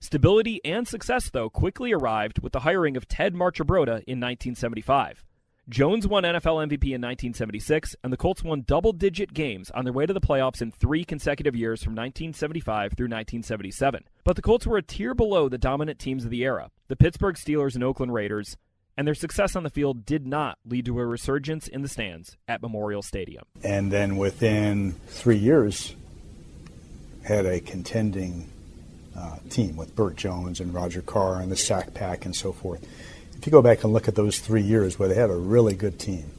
Stability and success, though, quickly arrived with the hiring of Ted Marchibroda in 1975. Jones won NFL MVP in 1976, and the Colts won double-digit games on their way to the playoffs in 3 consecutive years from 1975 through 1977. But the Colts were a tier below the dominant teams of the era, the Pittsburgh Steelers and Oakland Raiders, and their success on the field did not lead to a resurgence in the stands at Memorial Stadium. And then within 3 years, had a contending team with Burt Jones and Roger Carr and the Sack Pack and so forth. If you go back and look at those 3 years where they had a really good team,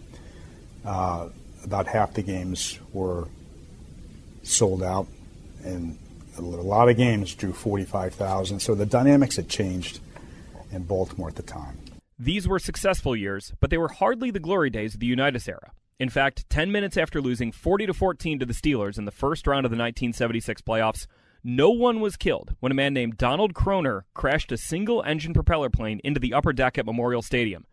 about half the games were sold out, and a lot of games drew 45,000. So the dynamics had changed in Baltimore at the time. These were successful years, but they were hardly the glory days of the Unitas era. In fact, 10 minutes after losing 40-14 to the Steelers in the first round of the 1976 playoffs, no one was killed when a man named Donald Kroner crashed a single-engine propeller plane into the upper deck at Memorial Stadium.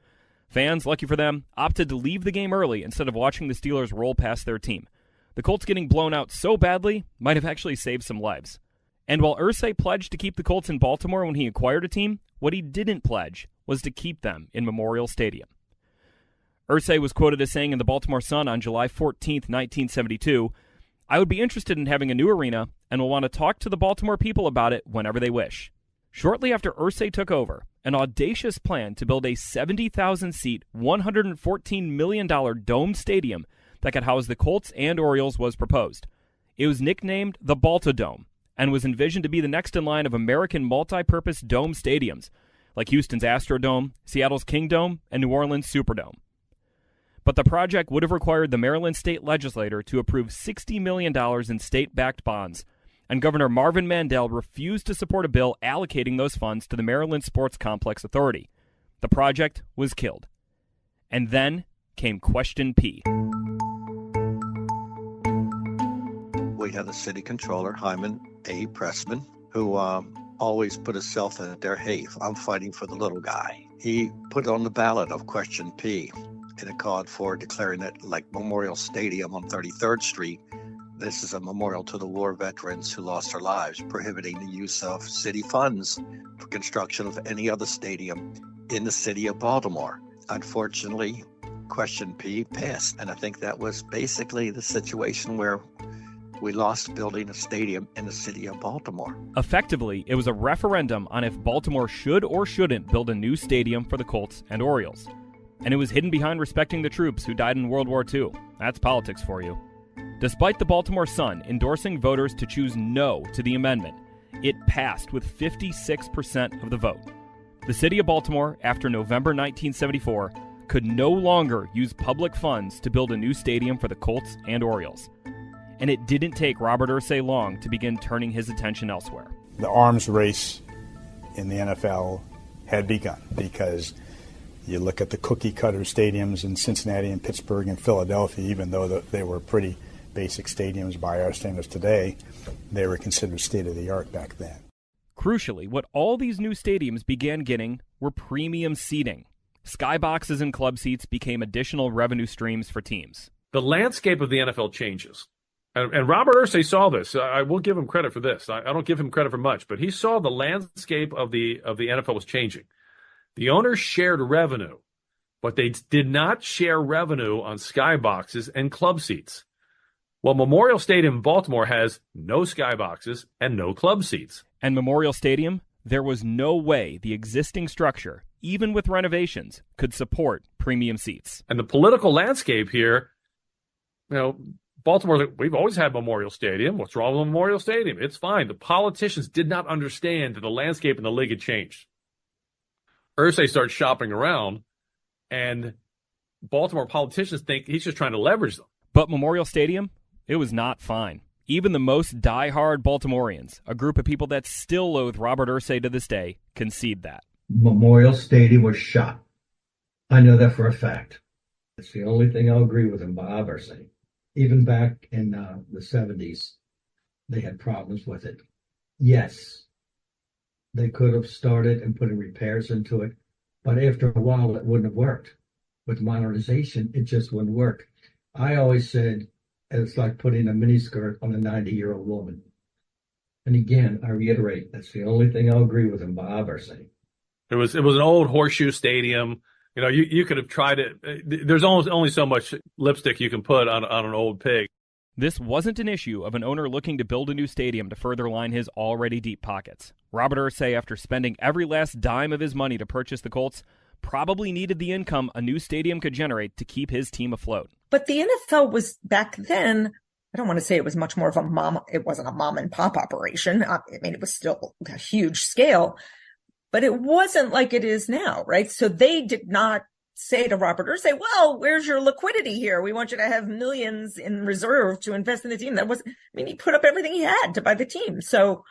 Fans, lucky for them, opted to leave the game early instead of watching the Steelers roll past their team. The Colts getting blown out so badly might have actually saved some lives. And while Irsay pledged to keep the Colts in Baltimore when he acquired a team, what he didn't pledge was to keep them in Memorial Stadium. Irsay was quoted as saying in the Baltimore Sun on July 14, 1972, "I would be interested in having a new arena and will want to talk to the Baltimore people about it whenever they wish." Shortly after Irsay took over, an audacious plan to build a 70,000-seat, $114 million domed stadium that could house the Colts and Orioles was proposed. It was nicknamed the Baltodome and was envisioned to be the next in line of American multi-purpose dome stadiums, like Houston's Astrodome, Seattle's Kingdome, and New Orleans' Superdome. But the project would have required the Maryland state legislature to approve $60 million in state-backed bonds, and Governor Marvin Mandel refused to support a bill allocating those funds to the Maryland Sports Complex Authority. The project was killed. And then came Question P. We had a city controller, Hyman A. Pressman, who always put himself in there, hey, I'm fighting for the little guy. He put on the ballot of Question P, and it called for declaring it like Memorial Stadium on 33rd Street. This is a memorial to the war veterans who lost their lives, prohibiting the use of city funds for construction of any other stadium in the city of Baltimore. Unfortunately, Question P passed, and I think that was basically the situation where we lost building a stadium in the city of Baltimore. Effectively, it was a referendum on if Baltimore should or shouldn't build a new stadium for the Colts and Orioles. And it was hidden behind respecting the troops who died in World War II. That's politics for you. Despite the Baltimore Sun endorsing voters to choose no to the amendment, it passed with 56% of the vote. The city of Baltimore, after November 1974, could no longer use public funds to build a new stadium for the Colts and Orioles. And it didn't take Robert Irsay long to begin turning his attention elsewhere. The arms race in the NFL had begun, because you look at the cookie-cutter stadiums in Cincinnati and Pittsburgh and Philadelphia, even though they were pretty basic stadiums by our standards today, they were considered state-of-the-art back then. Crucially, what all these new stadiums began getting were premium seating. Skyboxes and club seats became additional revenue streams for teams. The landscape of the NFL changes. And Robert Irsay saw this. I will give him credit for this. I don't give him credit for much, but he saw the landscape of the NFL was changing. The owners shared revenue, but they did not share revenue on skyboxes and club seats. Well, Memorial Stadium in Baltimore has no skyboxes and no club seats. And Memorial Stadium, there was no way the existing structure, even with renovations, could support premium seats. And the political landscape here, Baltimore, we've always had Memorial Stadium. What's wrong with Memorial Stadium? It's fine. The politicians did not understand that the landscape in the league had changed. Irsay starts shopping around, and Baltimore politicians think he's just trying to leverage them. But Memorial Stadium, it was not fine. Even the most diehard Baltimoreans, a group of people that still loathe Robert Irsay to this day, concede that. Memorial Stadium was shot. I know that for a fact. It's the only thing I'll agree with him, Bob Irsay. Even back in the 70s, they had problems with it. Yes, they could have started and put in repairs into it, but after a while, it wouldn't have worked. With modernization, it just wouldn't work. I always said it's like putting a miniskirt on a 90-year-old woman. And again, I reiterate, that's the only thing I'll agree with him, Bob Irsay. It was an old horseshoe stadium. You could have tried it. There's almost only so much lipstick you can put on an old pig. This wasn't an issue of an owner looking to build a new stadium to further line his already deep pockets. Robert Irsay, after spending every last dime of his money to purchase the Colts, probably needed the income a new stadium could generate to keep his team afloat. But the NFL was back then, I don't want to say it was much more of it wasn't a mom and pop operation. I mean, it was still a huge scale, but it wasn't like it is now, right? So they did not say to Robert Irsay, well, where's your liquidity here? We want you to have millions in reserve to invest in the team. He put up everything he had to buy the team. So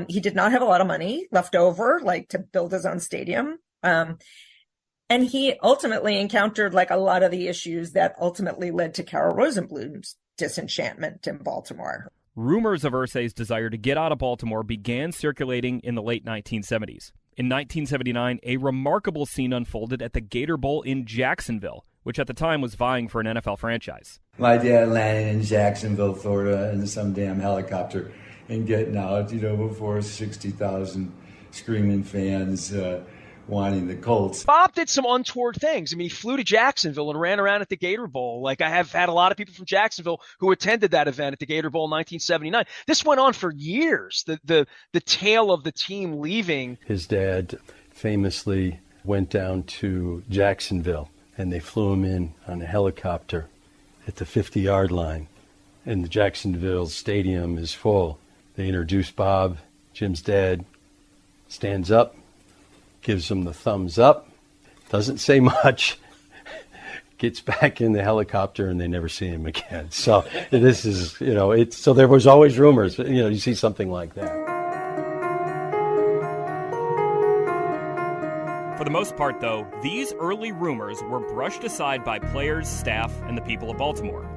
he did not have a lot of money left over, to build his own stadium. And he ultimately encountered a lot of the issues that ultimately led to Carroll Rosenbloom's disenchantment in Baltimore. Rumors of Irsay's desire to get out of Baltimore began circulating in the late 1970s. In 1979, a remarkable scene unfolded at the Gator Bowl in Jacksonville, which at the time was vying for an NFL franchise. My dad landing in Jacksonville, Florida, in some damn helicopter and getting out, before 60,000 screaming fans wanting the Colts. Bob did some untoward things. He flew to Jacksonville and ran around at the Gator Bowl. I have had a lot of people from Jacksonville who attended that event at the Gator Bowl in 1979. This went on for years, the tale of the team leaving. His dad famously went down to Jacksonville, and they flew him in on a helicopter at the 50-yard line. and the Jacksonville stadium is full. They introduce Bob, Jim's dad, stands up, gives him the thumbs up, doesn't say much, gets back in the helicopter, and they never see him again. So this is, so there was always rumors, you see something like that. For the most part, though, these early rumors were brushed aside by players, staff, and the people of Baltimore.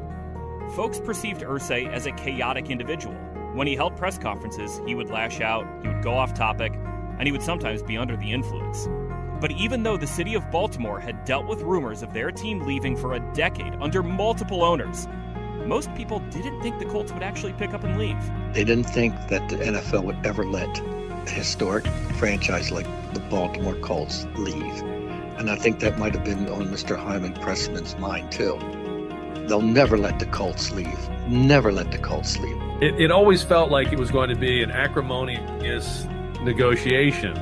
Folks perceived Irsay as a chaotic individual. When he held press conferences, he would lash out, he would go off topic, and he would sometimes be under the influence. But even though the city of Baltimore had dealt with rumors of their team leaving for a decade under multiple owners, most people didn't think the Colts would actually pick up and leave. They didn't think that the NFL would ever let a historic franchise like the Baltimore Colts leave. And I think that might have been on Mr. Hyman Pressman's mind too. They'll never let the Colts leave. Never let the Colts leave. It always felt like it was going to be an acrimonious negotiation.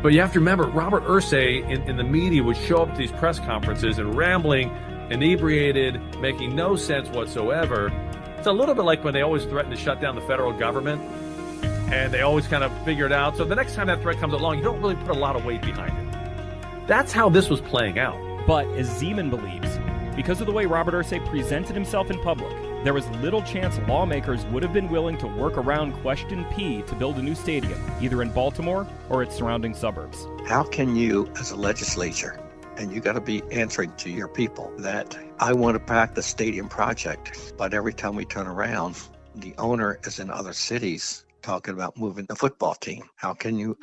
But you have to remember, Robert Irsay in the media would show up to these press conferences and rambling, inebriated, making no sense whatsoever. It's a little bit like when they always threaten to shut down the federal government, and they always kind of figure it out. So the next time that threat comes along, you don't really put a lot of weight behind it. That's how this was playing out. But as Ziemann believes, because of the way Robert Irsay presented himself in public, there was little chance lawmakers would have been willing to work around Question P to build a new stadium, either in Baltimore or its surrounding suburbs. How can you, as a legislature, and you got to be answering to your people, that I want to back the stadium project, but every time we turn around, the owner is in other cities talking about moving the football team. How can you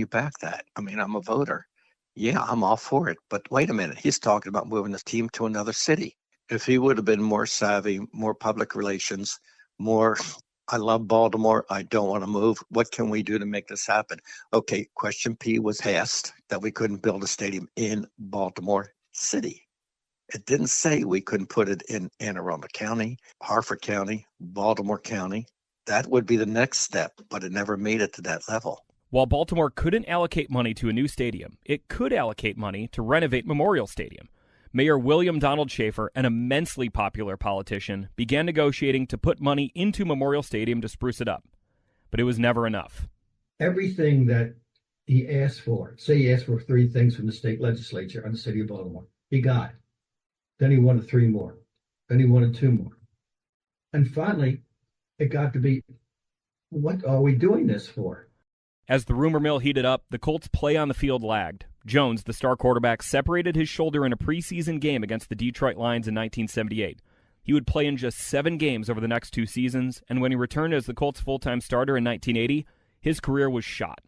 back that? I mean, I'm a voter. Yeah, I'm all for it. But wait a minute, he's talking about moving the team to another city. If he would have been more savvy, more public relations, more, I love Baltimore, I don't want to move. What can we do to make this happen? Okay, Question P was asked that we couldn't build a stadium in Baltimore City. It didn't say we couldn't put it in Anne Arundel County, Harford County, Baltimore County. That would be the next step, but it never made it to that level. While Baltimore couldn't allocate money to a new stadium, it could allocate money to renovate Memorial Stadium. Mayor William Donald Schaefer, an immensely popular politician, began negotiating to put money into Memorial Stadium to spruce it up. But it was never enough. Everything that he asked for, say he asked for 3 things from the state legislature on the city of Baltimore, he got. Then he wanted 3 more. Then he wanted 2 more. And finally, it got to be, what are we doing this for? As the rumor mill heated up, the Colts' play on the field lagged. Jones, the star quarterback, separated his shoulder in a preseason game against the Detroit Lions in 1978. He would play in just 7 games over the next 2 seasons, and when he returned as the Colts' full-time starter in 1980, his career was shot.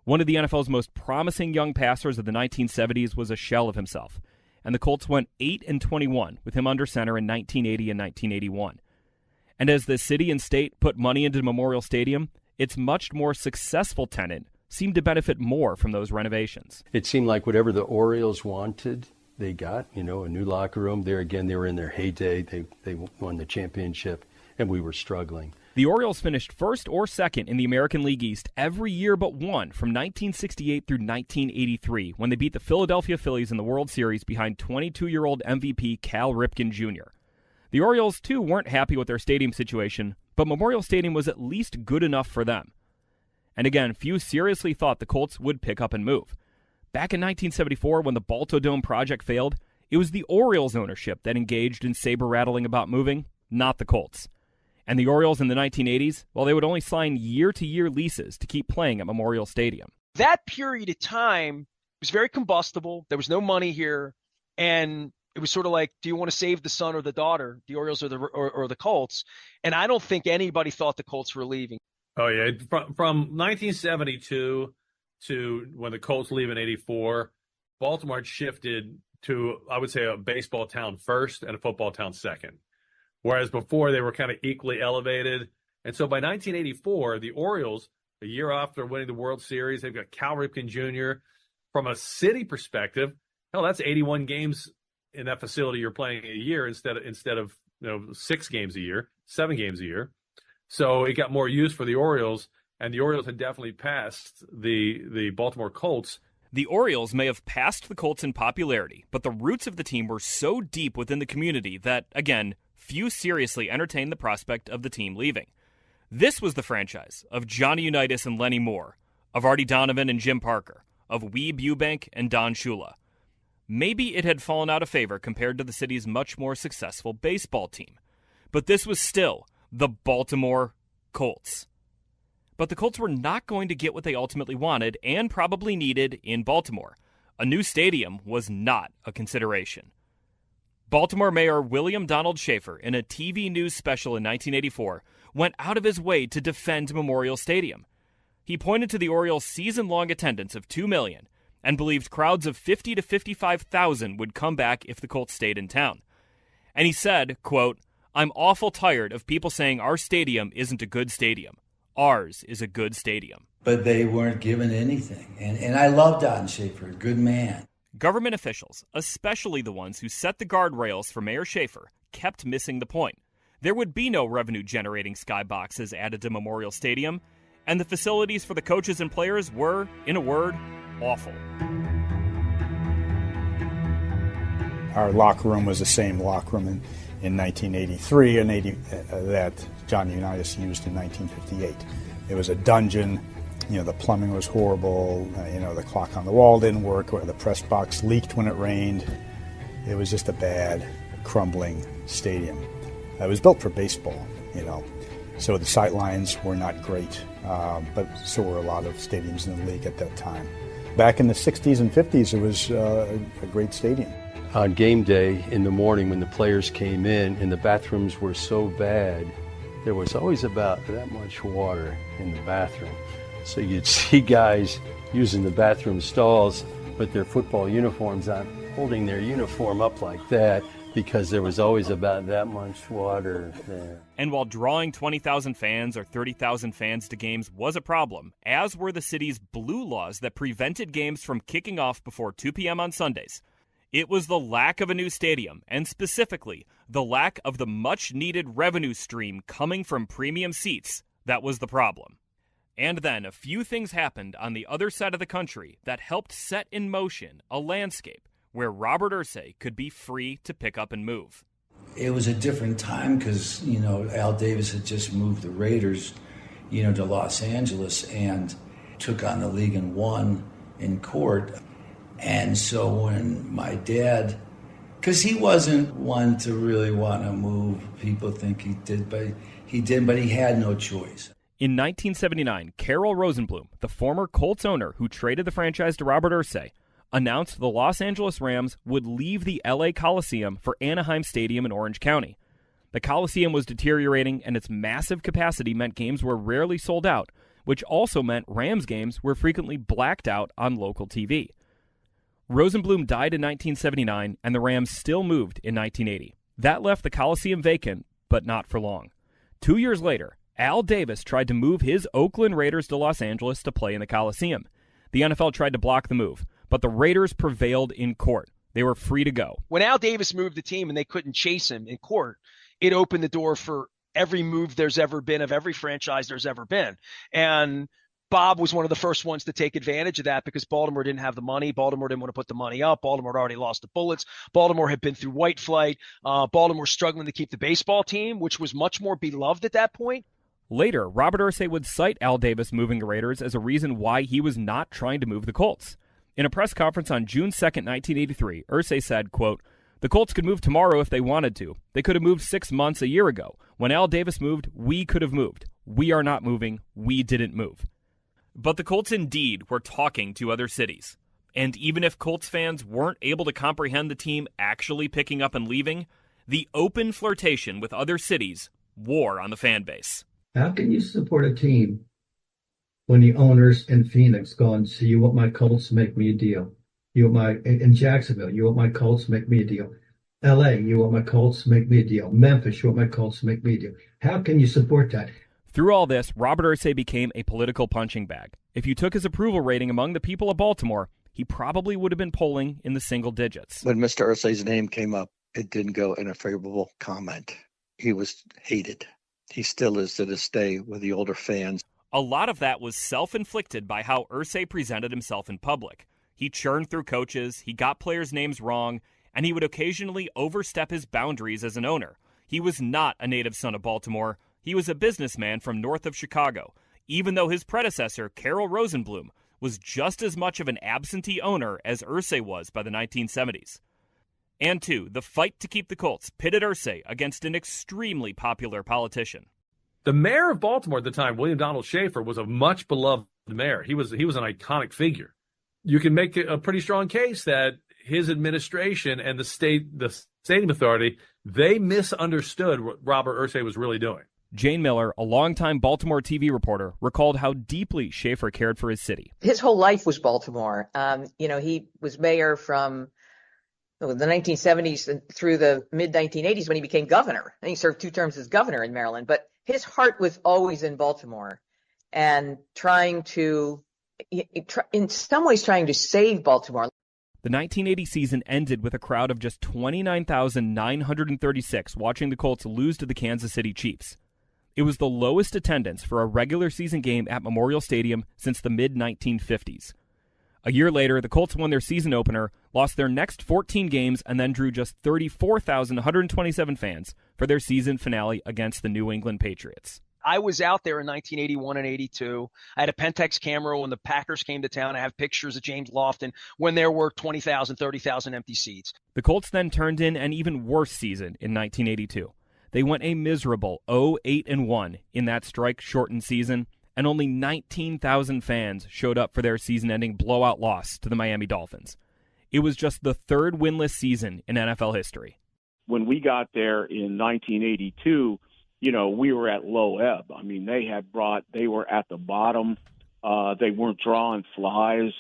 One of the NFL's most promising young passers of the 1970s was a shell of himself, and the Colts went 8-21 with him under center in 1980 and 1981. And as the city and state put money into Memorial Stadium, its much more successful tenant seemed to benefit more from those renovations. It seemed like whatever the Orioles wanted, they got. A new locker room. There again, they were in their heyday. They won the championship, and we were struggling. The Orioles finished first or second in the American League East every year but one from 1968 through 1983 when they beat the Philadelphia Phillies in the World Series behind 22-year-old MVP Cal Ripken Jr. The Orioles, too, weren't happy with their stadium situation, but Memorial Stadium was at least good enough for them. And again, few seriously thought the Colts would pick up and move. Back in 1974, when the Balto Dome project failed, it was the Orioles ownership that engaged in saber-rattling about moving, not the Colts. And the Orioles in the 1980s, well, they would only sign year-to-year leases to keep playing at Memorial Stadium. That period of time was very combustible. There was no money here, and it was sort of like, do you want to save the son or the daughter, the Orioles or the Colts? And I don't think anybody thought the Colts were leaving. Oh, yeah. From 1972 to when the Colts leave in 84, Baltimore had shifted to, I would say, a baseball town first and a football town second. Whereas before they were kind of equally elevated. And so by 1984, the Orioles, a year after winning the World Series, they've got Cal Ripken Jr. From a city perspective, hell, that's 81 games in that facility you're playing a year instead of 6 games a year, 7 games a year. So it got more use for the Orioles, and the Orioles had definitely passed the Baltimore Colts. The Orioles may have passed the Colts in popularity, but the roots of the team were so deep within the community that, again, few seriously entertained the prospect of the team leaving. This was the franchise of Johnny Unitas and Lenny Moore, of Artie Donovan and Jim Parker, of Weeb Eubank and Don Shula. Maybe it had fallen out of favor compared to the city's much more successful baseball team, but this was still the Baltimore Colts. But the Colts were not going to get what they ultimately wanted and probably needed in Baltimore. A new stadium was not a consideration. Baltimore Mayor William Donald Schaefer, in a TV news special in 1984, went out of his way to defend Memorial Stadium. He pointed to the Orioles' season-long attendance of 2 million and believed crowds of 50 to 55,000 would come back if the Colts stayed in town. And he said, quote, "I'm awful tired of people saying our stadium isn't a good stadium. Ours is a good stadium." But they weren't given anything. And I love Don Schaefer, good man. Government officials, especially the ones who set the guardrails for Mayor Schaefer, kept missing the point. There would be no revenue-generating skyboxes added to Memorial Stadium, and the facilities for the coaches and players were, in a word, awful. Our locker room was the same locker room in 1983 and that Johnny Unitas used in 1958. It was a dungeon. The plumbing was horrible. The clock on the wall didn't work, or the press box leaked when it rained. It was just a bad, crumbling stadium. It was built for baseball, so the sight lines were not great, but so were a lot of stadiums in the league at that time. Back in the 60s and 50s, it was a great stadium. On game day in the morning when the players came in and the bathrooms were so bad, there was always about that much water in the bathroom. So you'd see guys using the bathroom stalls with their football uniforms on, holding their uniform up like that because there was always about that much water there. And while drawing 20,000 fans or 30,000 fans to games was a problem, as were the city's blue laws that prevented games from kicking off before 2 p.m. on Sundays, it was the lack of a new stadium, and specifically the lack of the much-needed revenue stream coming from premium seats, that was the problem. And then a few things happened on the other side of the country that helped set in motion a landscape where Robert Irsay could be free to pick up and move. It was a different time because, Al Davis had just moved the Raiders, to Los Angeles and took on the league and won in court. And so when my dad, because he wasn't one to really want to move, people think he did, but he didn't, but he had no choice. In 1979, Carroll Rosenbloom, the former Colts owner who traded the franchise to Robert Irsay, announced the Los Angeles Rams would leave the LA Coliseum for Anaheim Stadium in Orange County. The Coliseum was deteriorating, and its massive capacity meant games were rarely sold out, which also meant Rams games were frequently blacked out on local TV. Rosenbloom died in 1979, and the Rams still moved in 1980. That left the Coliseum vacant, but not for long. 2 years later, Al Davis tried to move his Oakland Raiders to Los Angeles to play in the Coliseum. The NFL tried to block the move, but the Raiders prevailed in court. They were free to go. When Al Davis moved the team and they couldn't chase him in court, it opened the door for every move there's ever been of every franchise there's ever been. And Bob was one of the first ones to take advantage of that because Baltimore didn't have the money. Baltimore didn't want to put the money up. Baltimore had already lost the Bullets. Baltimore had been through white flight. Baltimore struggling to keep the baseball team, which was much more beloved at that point. Later, Robert Irsay would cite Al Davis moving the Raiders as a reason why he was not trying to move the Colts. In a press conference on June 2nd, 1983, Irsay said, quote, "The Colts could move tomorrow if they wanted to. They could have moved 6 months a year ago. When Al Davis moved, we could have moved. We are not moving. We didn't move." But the Colts indeed were talking to other cities. And even if Colts fans weren't able to comprehend the team actually picking up and leaving, the open flirtation with other cities wore on the fan base. How can you support a team when the owners in Phoenix go and say, "You want my Colts, make me a deal. You want in Jacksonville, you want my Colts, make me a deal. LA, you want my Colts, make me a deal. Memphis, you want my Colts, make me a deal." How can you support that? Through all this, Robert Irsay became a political punching bag. If you took his approval rating among the people of Baltimore, he probably would have been polling in the single digits. When Mr. Irsay's name came up, it didn't go in a favorable comment. He was hated. He still is to this day with the older fans. A lot of that was self-inflicted by how Irsay presented himself in public. He churned through coaches, he got players' names wrong, and he would occasionally overstep his boundaries as an owner. He was not a native son of Baltimore. He was a businessman from north of Chicago, even though his predecessor, Carroll Rosenbloom, was just as much of an absentee owner as Irsay was by the 1970s. And two, the fight to keep the Colts pitted Irsay against an extremely popular politician. The mayor of Baltimore at the time, William Donald Schaefer, was a much beloved mayor. He was an iconic figure. You can make a pretty strong case that his administration and the stadium authority, they misunderstood what Robert Irsay was really doing. Jane Miller, a longtime Baltimore TV reporter, recalled how deeply Schaefer cared for his city. His whole life was Baltimore. He was mayor from the 1970s through the mid-1980s when he became governor. And he served 2 terms as governor in Maryland. But his heart was always in Baltimore and in some ways trying to save Baltimore. The 1980 season ended with a crowd of just 29,936 watching the Colts lose to the Kansas City Chiefs. It was the lowest attendance for a regular season game at Memorial Stadium since the mid-1950s. A year later, the Colts won their season opener, lost their next 14 games, and then drew just 34,127 fans for their season finale against the New England Patriots. I was out there in 1981 and 82. I had a Pentax camera when the Packers came to town. I have pictures of James Lofton when there were 20,000, 30,000 empty seats. The Colts then turned in an even worse season in 1982. They went a miserable 0-8-1 in that strike-shortened season, and only 19,000 fans showed up for their season-ending blowout loss to the Miami Dolphins. It was just the 3rd winless season in NFL history. When we got there in 1982, we were at low ebb. I mean, they were at the bottom. They weren't drawing flies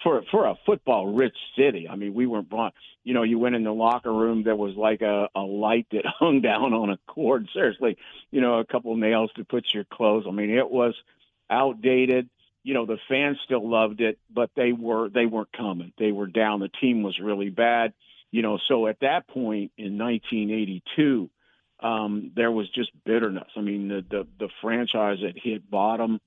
for a football-rich city. I mean, we weren't drawing. You went in the locker room, there was like a light that hung down on a cord. Seriously, a couple of nails to put your clothes. I mean, it was outdated. The fans still loved it, but they weren't coming. They were down. The team was really bad. So at that point in 1982. There was just bitterness. I mean, the franchise had hit bottom.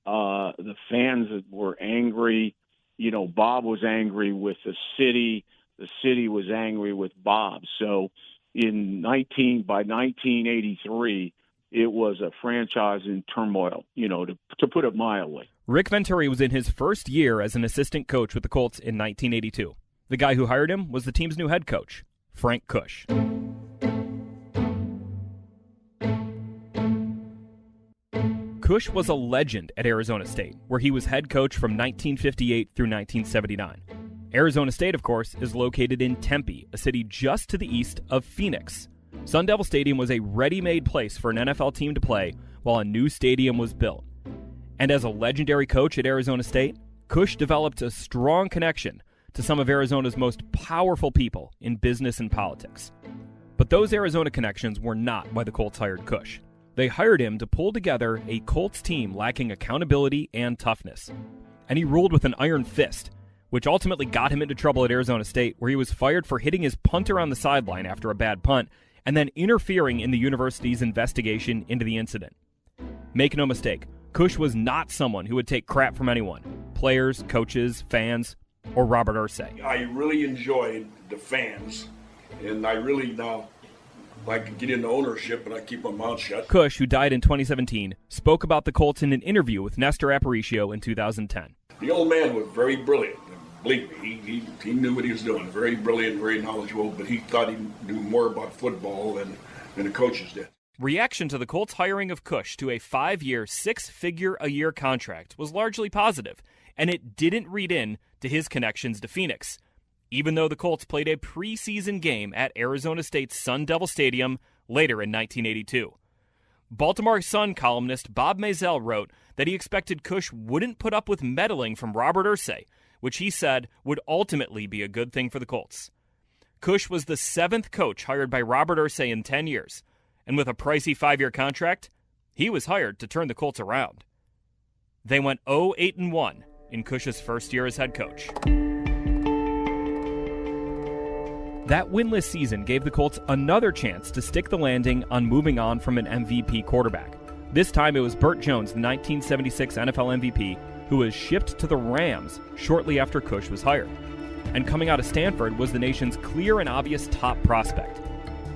The fans were angry. Bob was angry with the city. The city was angry with Bob. So by 1983, it was a franchise in turmoil, to put it mildly. Rick Venturi was in his first year as an assistant coach with the Colts in 1982. The guy who hired him was the team's new head coach, Frank Kush. Kush was a legend at Arizona State, where he was head coach from 1958 through 1979. Arizona State, of course, is located in Tempe, a city just to the east of Phoenix. Sun Devil Stadium was a ready-made place for an NFL team to play while a new stadium was built. And as a legendary coach at Arizona State, Kush developed a strong connection to some of Arizona's most powerful people in business and politics. But those Arizona connections were not why the Colts hired Kush. They hired him to pull together a Colts team lacking accountability and toughness. And he ruled with an iron fist, which ultimately got him into trouble at Arizona State, where he was fired for hitting his punter on the sideline after a bad punt, and then interfering in the university's investigation into the incident. Make no mistake, Kush was not someone who would take crap from anyone, players, coaches, fans, or Robert Irsay. I really enjoyed the fans, and I really now I can get into ownership, and I keep my mouth shut. Kush, who died in 2017, spoke about the Colts in an interview with Nestor Aparicio in 2010. The old man was very brilliant. Believe me, he knew what he was doing. Very brilliant, very knowledgeable, but he thought he knew more about football than the coaches did. Reaction to the Colts' hiring of Kush to a 5-year, $6-figure-a-year contract was largely positive, and it didn't read in to his connections to Phoenix, even though the Colts played a preseason game at Arizona State's Sun Devil Stadium later in 1982. Baltimore Sun columnist Bob Maisel wrote that he expected Kush wouldn't put up with meddling from Robert Irsay, which he said would ultimately be a good thing for the Colts. Kush was the 7th coach hired by Robert Irsay in 10 years, and with a pricey 5-year contract, he was hired to turn the Colts around. They went 0-8-1 in Kush's first year as head coach. That winless season gave the Colts another chance to stick the landing on moving on from an MVP quarterback. This time it was Burt Jones, the 1976 NFL MVP, who was shipped to the Rams shortly after Kush was hired. And coming out of Stanford was the nation's clear and obvious top prospect,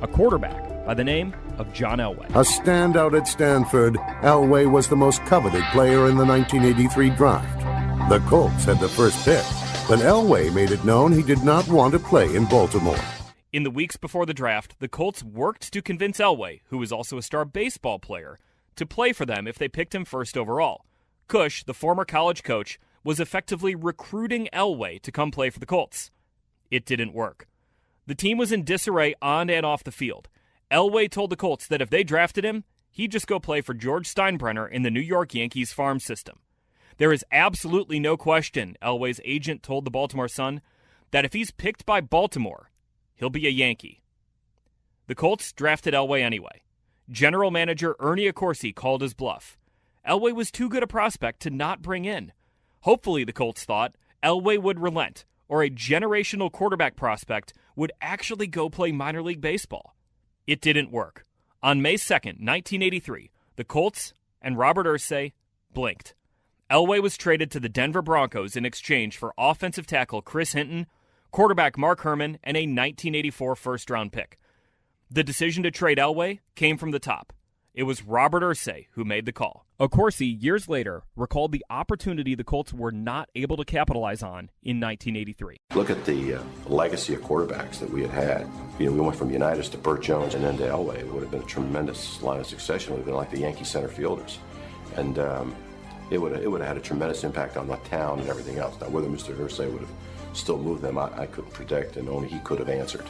a quarterback by the name of John Elway. A standout at Stanford, Elway was the most coveted player in the 1983 draft. The Colts had the first pick, but Elway made it known he did not want to play in Baltimore. In the weeks before the draft, the Colts worked to convince Elway, who was also a star baseball player, to play for them if they picked him first overall. Cush, the former college coach, was effectively recruiting Elway to come play for the Colts. It didn't work. The team was in disarray on and off the field. Elway told the Colts that if they drafted him, he'd just go play for George Steinbrenner in the New York Yankees farm system. There is absolutely no question, Elway's agent told the Baltimore Sun, that if he's picked by Baltimore, he'll be a Yankee. The Colts drafted Elway anyway. General manager Ernie Accorsi called his bluff. Elway was too good a prospect to not bring in. Hopefully, the Colts thought, Elway would relent, or a generational quarterback prospect would actually go play minor league baseball. It didn't work. On May 2nd, 1983, the Colts and Robert Irsay blinked. Elway was traded to the Denver Broncos in exchange for offensive tackle Chris Hinton, quarterback Mark Herman, and a 1984 first-round pick. The decision to trade Elway came from the top. It was Robert Irsay who made the call. Accorsi, years later, recalled the opportunity the Colts were not able to capitalize on in 1983. Look at the legacy of quarterbacks that we had. We went from Unitas to Burt Jones and then to Elway. It would have been a tremendous line of succession. It would have been like the Yankee center fielders. And it would have had a tremendous impact on the town and everything else. Now, whether Mr. Irsay would have still moved them, I couldn't predict, and only he could have answered.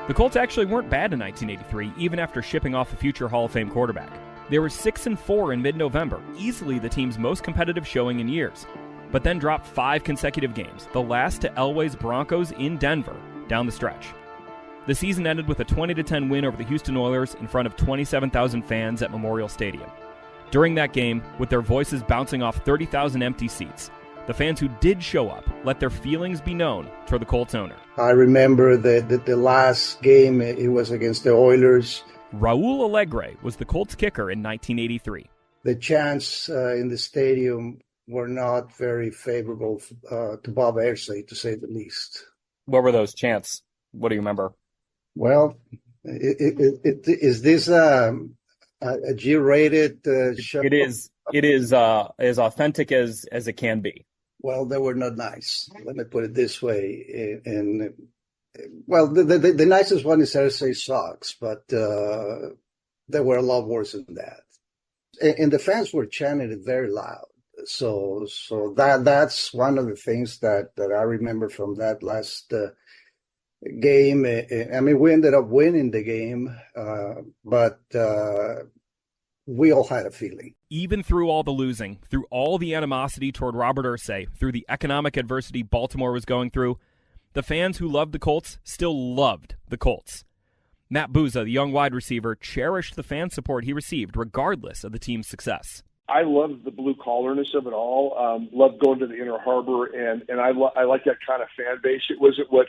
The Colts actually weren't bad in 1983, even after shipping off a future Hall of Fame quarterback. They were 6-4 in mid-November, easily the team's most competitive showing in years, but then dropped 5 consecutive games, the last to Elway's Broncos in Denver, down the stretch. The season ended with a 20-10 win over the Houston Oilers in front of 27,000 fans at Memorial Stadium. During that game, with their voices bouncing off 30,000 empty seats, the fans who did show up let their feelings be known toward the Colts owner. I remember the last game, it was against the Oilers. Raul Alegre was the Colts kicker in 1983. The chants in the stadium were not very favorable to Bob Irsay, to say the least. What were those chants? What do you remember? Well, is this a G-rated show? It is as authentic as it can be. Well, they were not nice. Let me put it this way. Well, the nicest one is Irsay sucks, but there were a lot worse than that. And the fans were chanting it very loud. So that's one of the things that I remember from that last game. I mean, we ended up winning the game, but we all had a feeling. Even through all the losing, through all the animosity toward Robert Irsay, through the economic adversity Baltimore was going through, the fans who loved the Colts still loved the Colts. Matt Buzza, the young wide receiver, cherished the fan support he received regardless of the team's success. I loved the blue-collarness of it all. Loved going to the Inner Harbor, and I like that kind of fan base. It wasn't what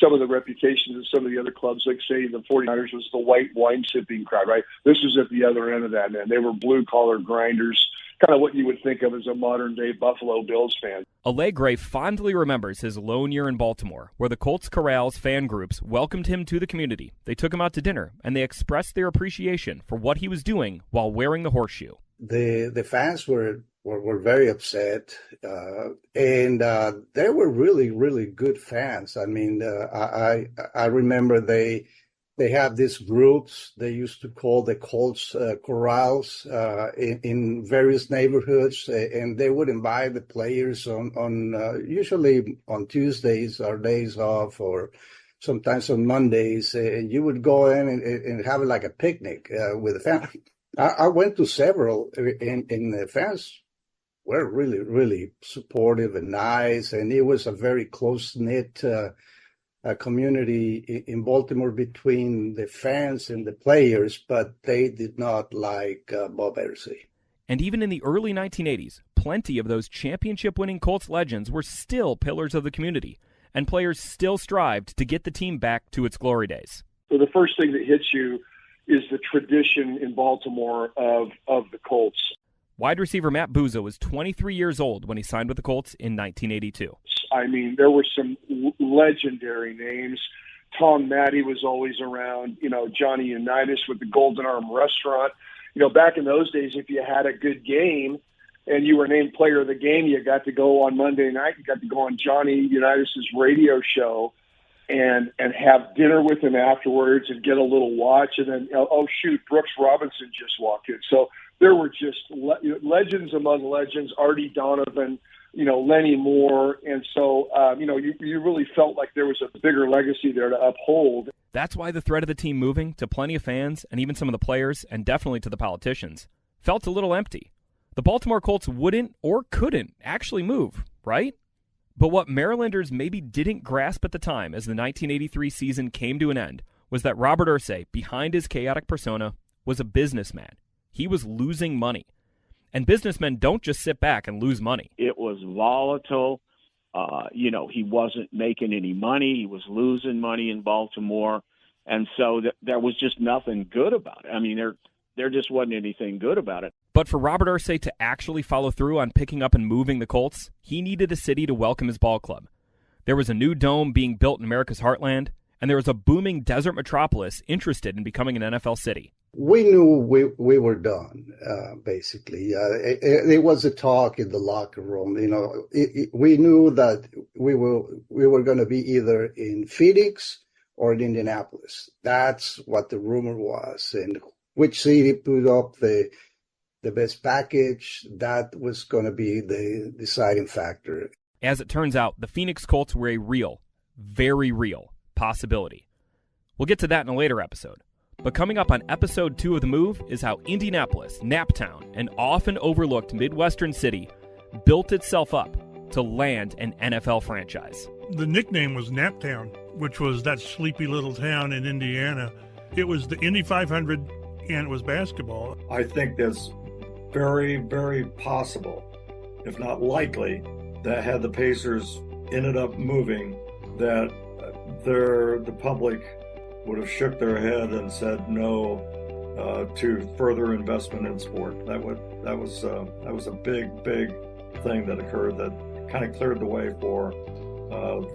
some of the reputations of some of the other clubs, like, say, the 49ers, was the white wine-sipping crowd, right? This was at the other end of that, man. They were blue-collar grinders, kind of what you would think of as a modern-day Buffalo Bills fan. Alegre fondly remembers his lone year in Baltimore, where the Colts Corral's fan groups welcomed him to the community. They took him out to dinner, and they expressed their appreciation for what he was doing while wearing the horseshoe. The fans were very upset, and they were really, really good fans. I mean, I remember they have these groups they used to call the Colts Corrals in various neighborhoods, and they would invite the players on usually on Tuesdays or days off, or sometimes on Mondays, and you would go in and have like a picnic with the family. I went to several, and the fans were really, really supportive and nice, and it was a very close-knit community in Baltimore between the fans and the players, but they did not like Bob Irsay. And even in the early 1980s, plenty of those championship-winning Colts legends were still pillars of the community, and players still strived to get the team back to its glory days. So the first thing that hits you is the tradition in Baltimore of the Colts. Wide receiver Matt Buzza was 23 years old when he signed with the Colts in 1982. I mean, there were some legendary names. Tom Maddie was always around. Johnny Unitas with the Golden Arm Restaurant. Back in those days, if you had a good game and you were named player of the game, you got to go on Monday night. You got to go on Johnny Unitas's radio show and have dinner with him afterwards and get a little watch. And then, oh, shoot, Brooks Robinson just walked in. So there were just legends among legends, Artie Donovan, Lenny Moore. And so, you really felt like there was a bigger legacy there to uphold. That's why the threat of the team moving to plenty of fans and even some of the players, and definitely to the politicians, felt a little empty. The Baltimore Colts wouldn't or couldn't actually move, right? But what Marylanders maybe didn't grasp at the time as the 1983 season came to an end was that Robert Irsay, behind his chaotic persona, was a businessman. He was losing money. And businessmen don't just sit back and lose money. It was volatile. He wasn't making any money. He was losing money in Baltimore. And so there was just nothing good about it. I mean, there just wasn't anything good about it. But for Robert Irsay to actually follow through on picking up and moving the Colts, he needed a city to welcome his ball club. There was a new dome being built in America's heartland, and there was a booming desert metropolis interested in becoming an NFL city. We knew we were done, basically. It was a talk in the locker room. We knew that we were going to be either in Phoenix or in Indianapolis. That's what the rumor was. And which city put up the best package, that was going to be the deciding factor. As it turns out, the Phoenix Colts were a real, very real possibility. We'll get to that in a later episode. But coming up on episode 2 of The Move is how Indianapolis, Naptown, an often overlooked Midwestern city, built itself up to land an NFL franchise. The nickname was Naptown, which was that sleepy little town in Indiana. It was the Indy 500, and it was basketball. I think that's very, very possible, if not likely, that had the Pacers ended up moving, that the public would have shook their head and said no to further investment in sport. That was a big thing that occurred that kind of cleared the way for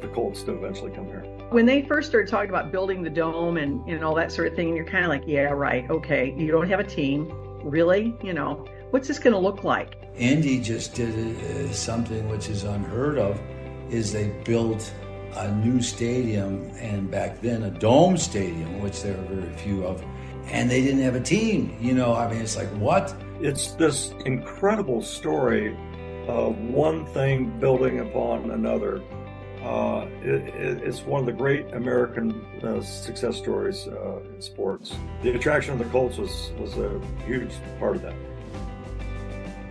the Colts to eventually come here. When they first started talking about building the dome and all that sort of thing, and you're kind of like, yeah, right, okay, you don't have a team, really? What's this going to look like? Indy just did something which is unheard of, is they built a new stadium, and back then a dome stadium, which there were very few of, and they didn't have a team. It's like, what? It's this incredible story of one thing building upon another. It's one of the great American success stories in sports. The attraction of the Colts was a huge part of that.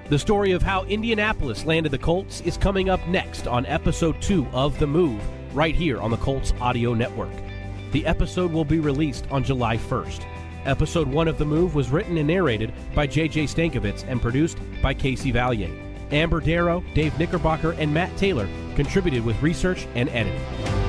The story of how Indianapolis landed the Colts is coming up next on episode 2 of The Move, right here on the Colts Audio Network. The episode will be released on July 1st. Episode 1 of The Move was written and narrated by JJ Stankevitz and produced by Casey Valier. Amber Darrow, Dave Knickerbocker, and Matt Taylor contributed with research and editing.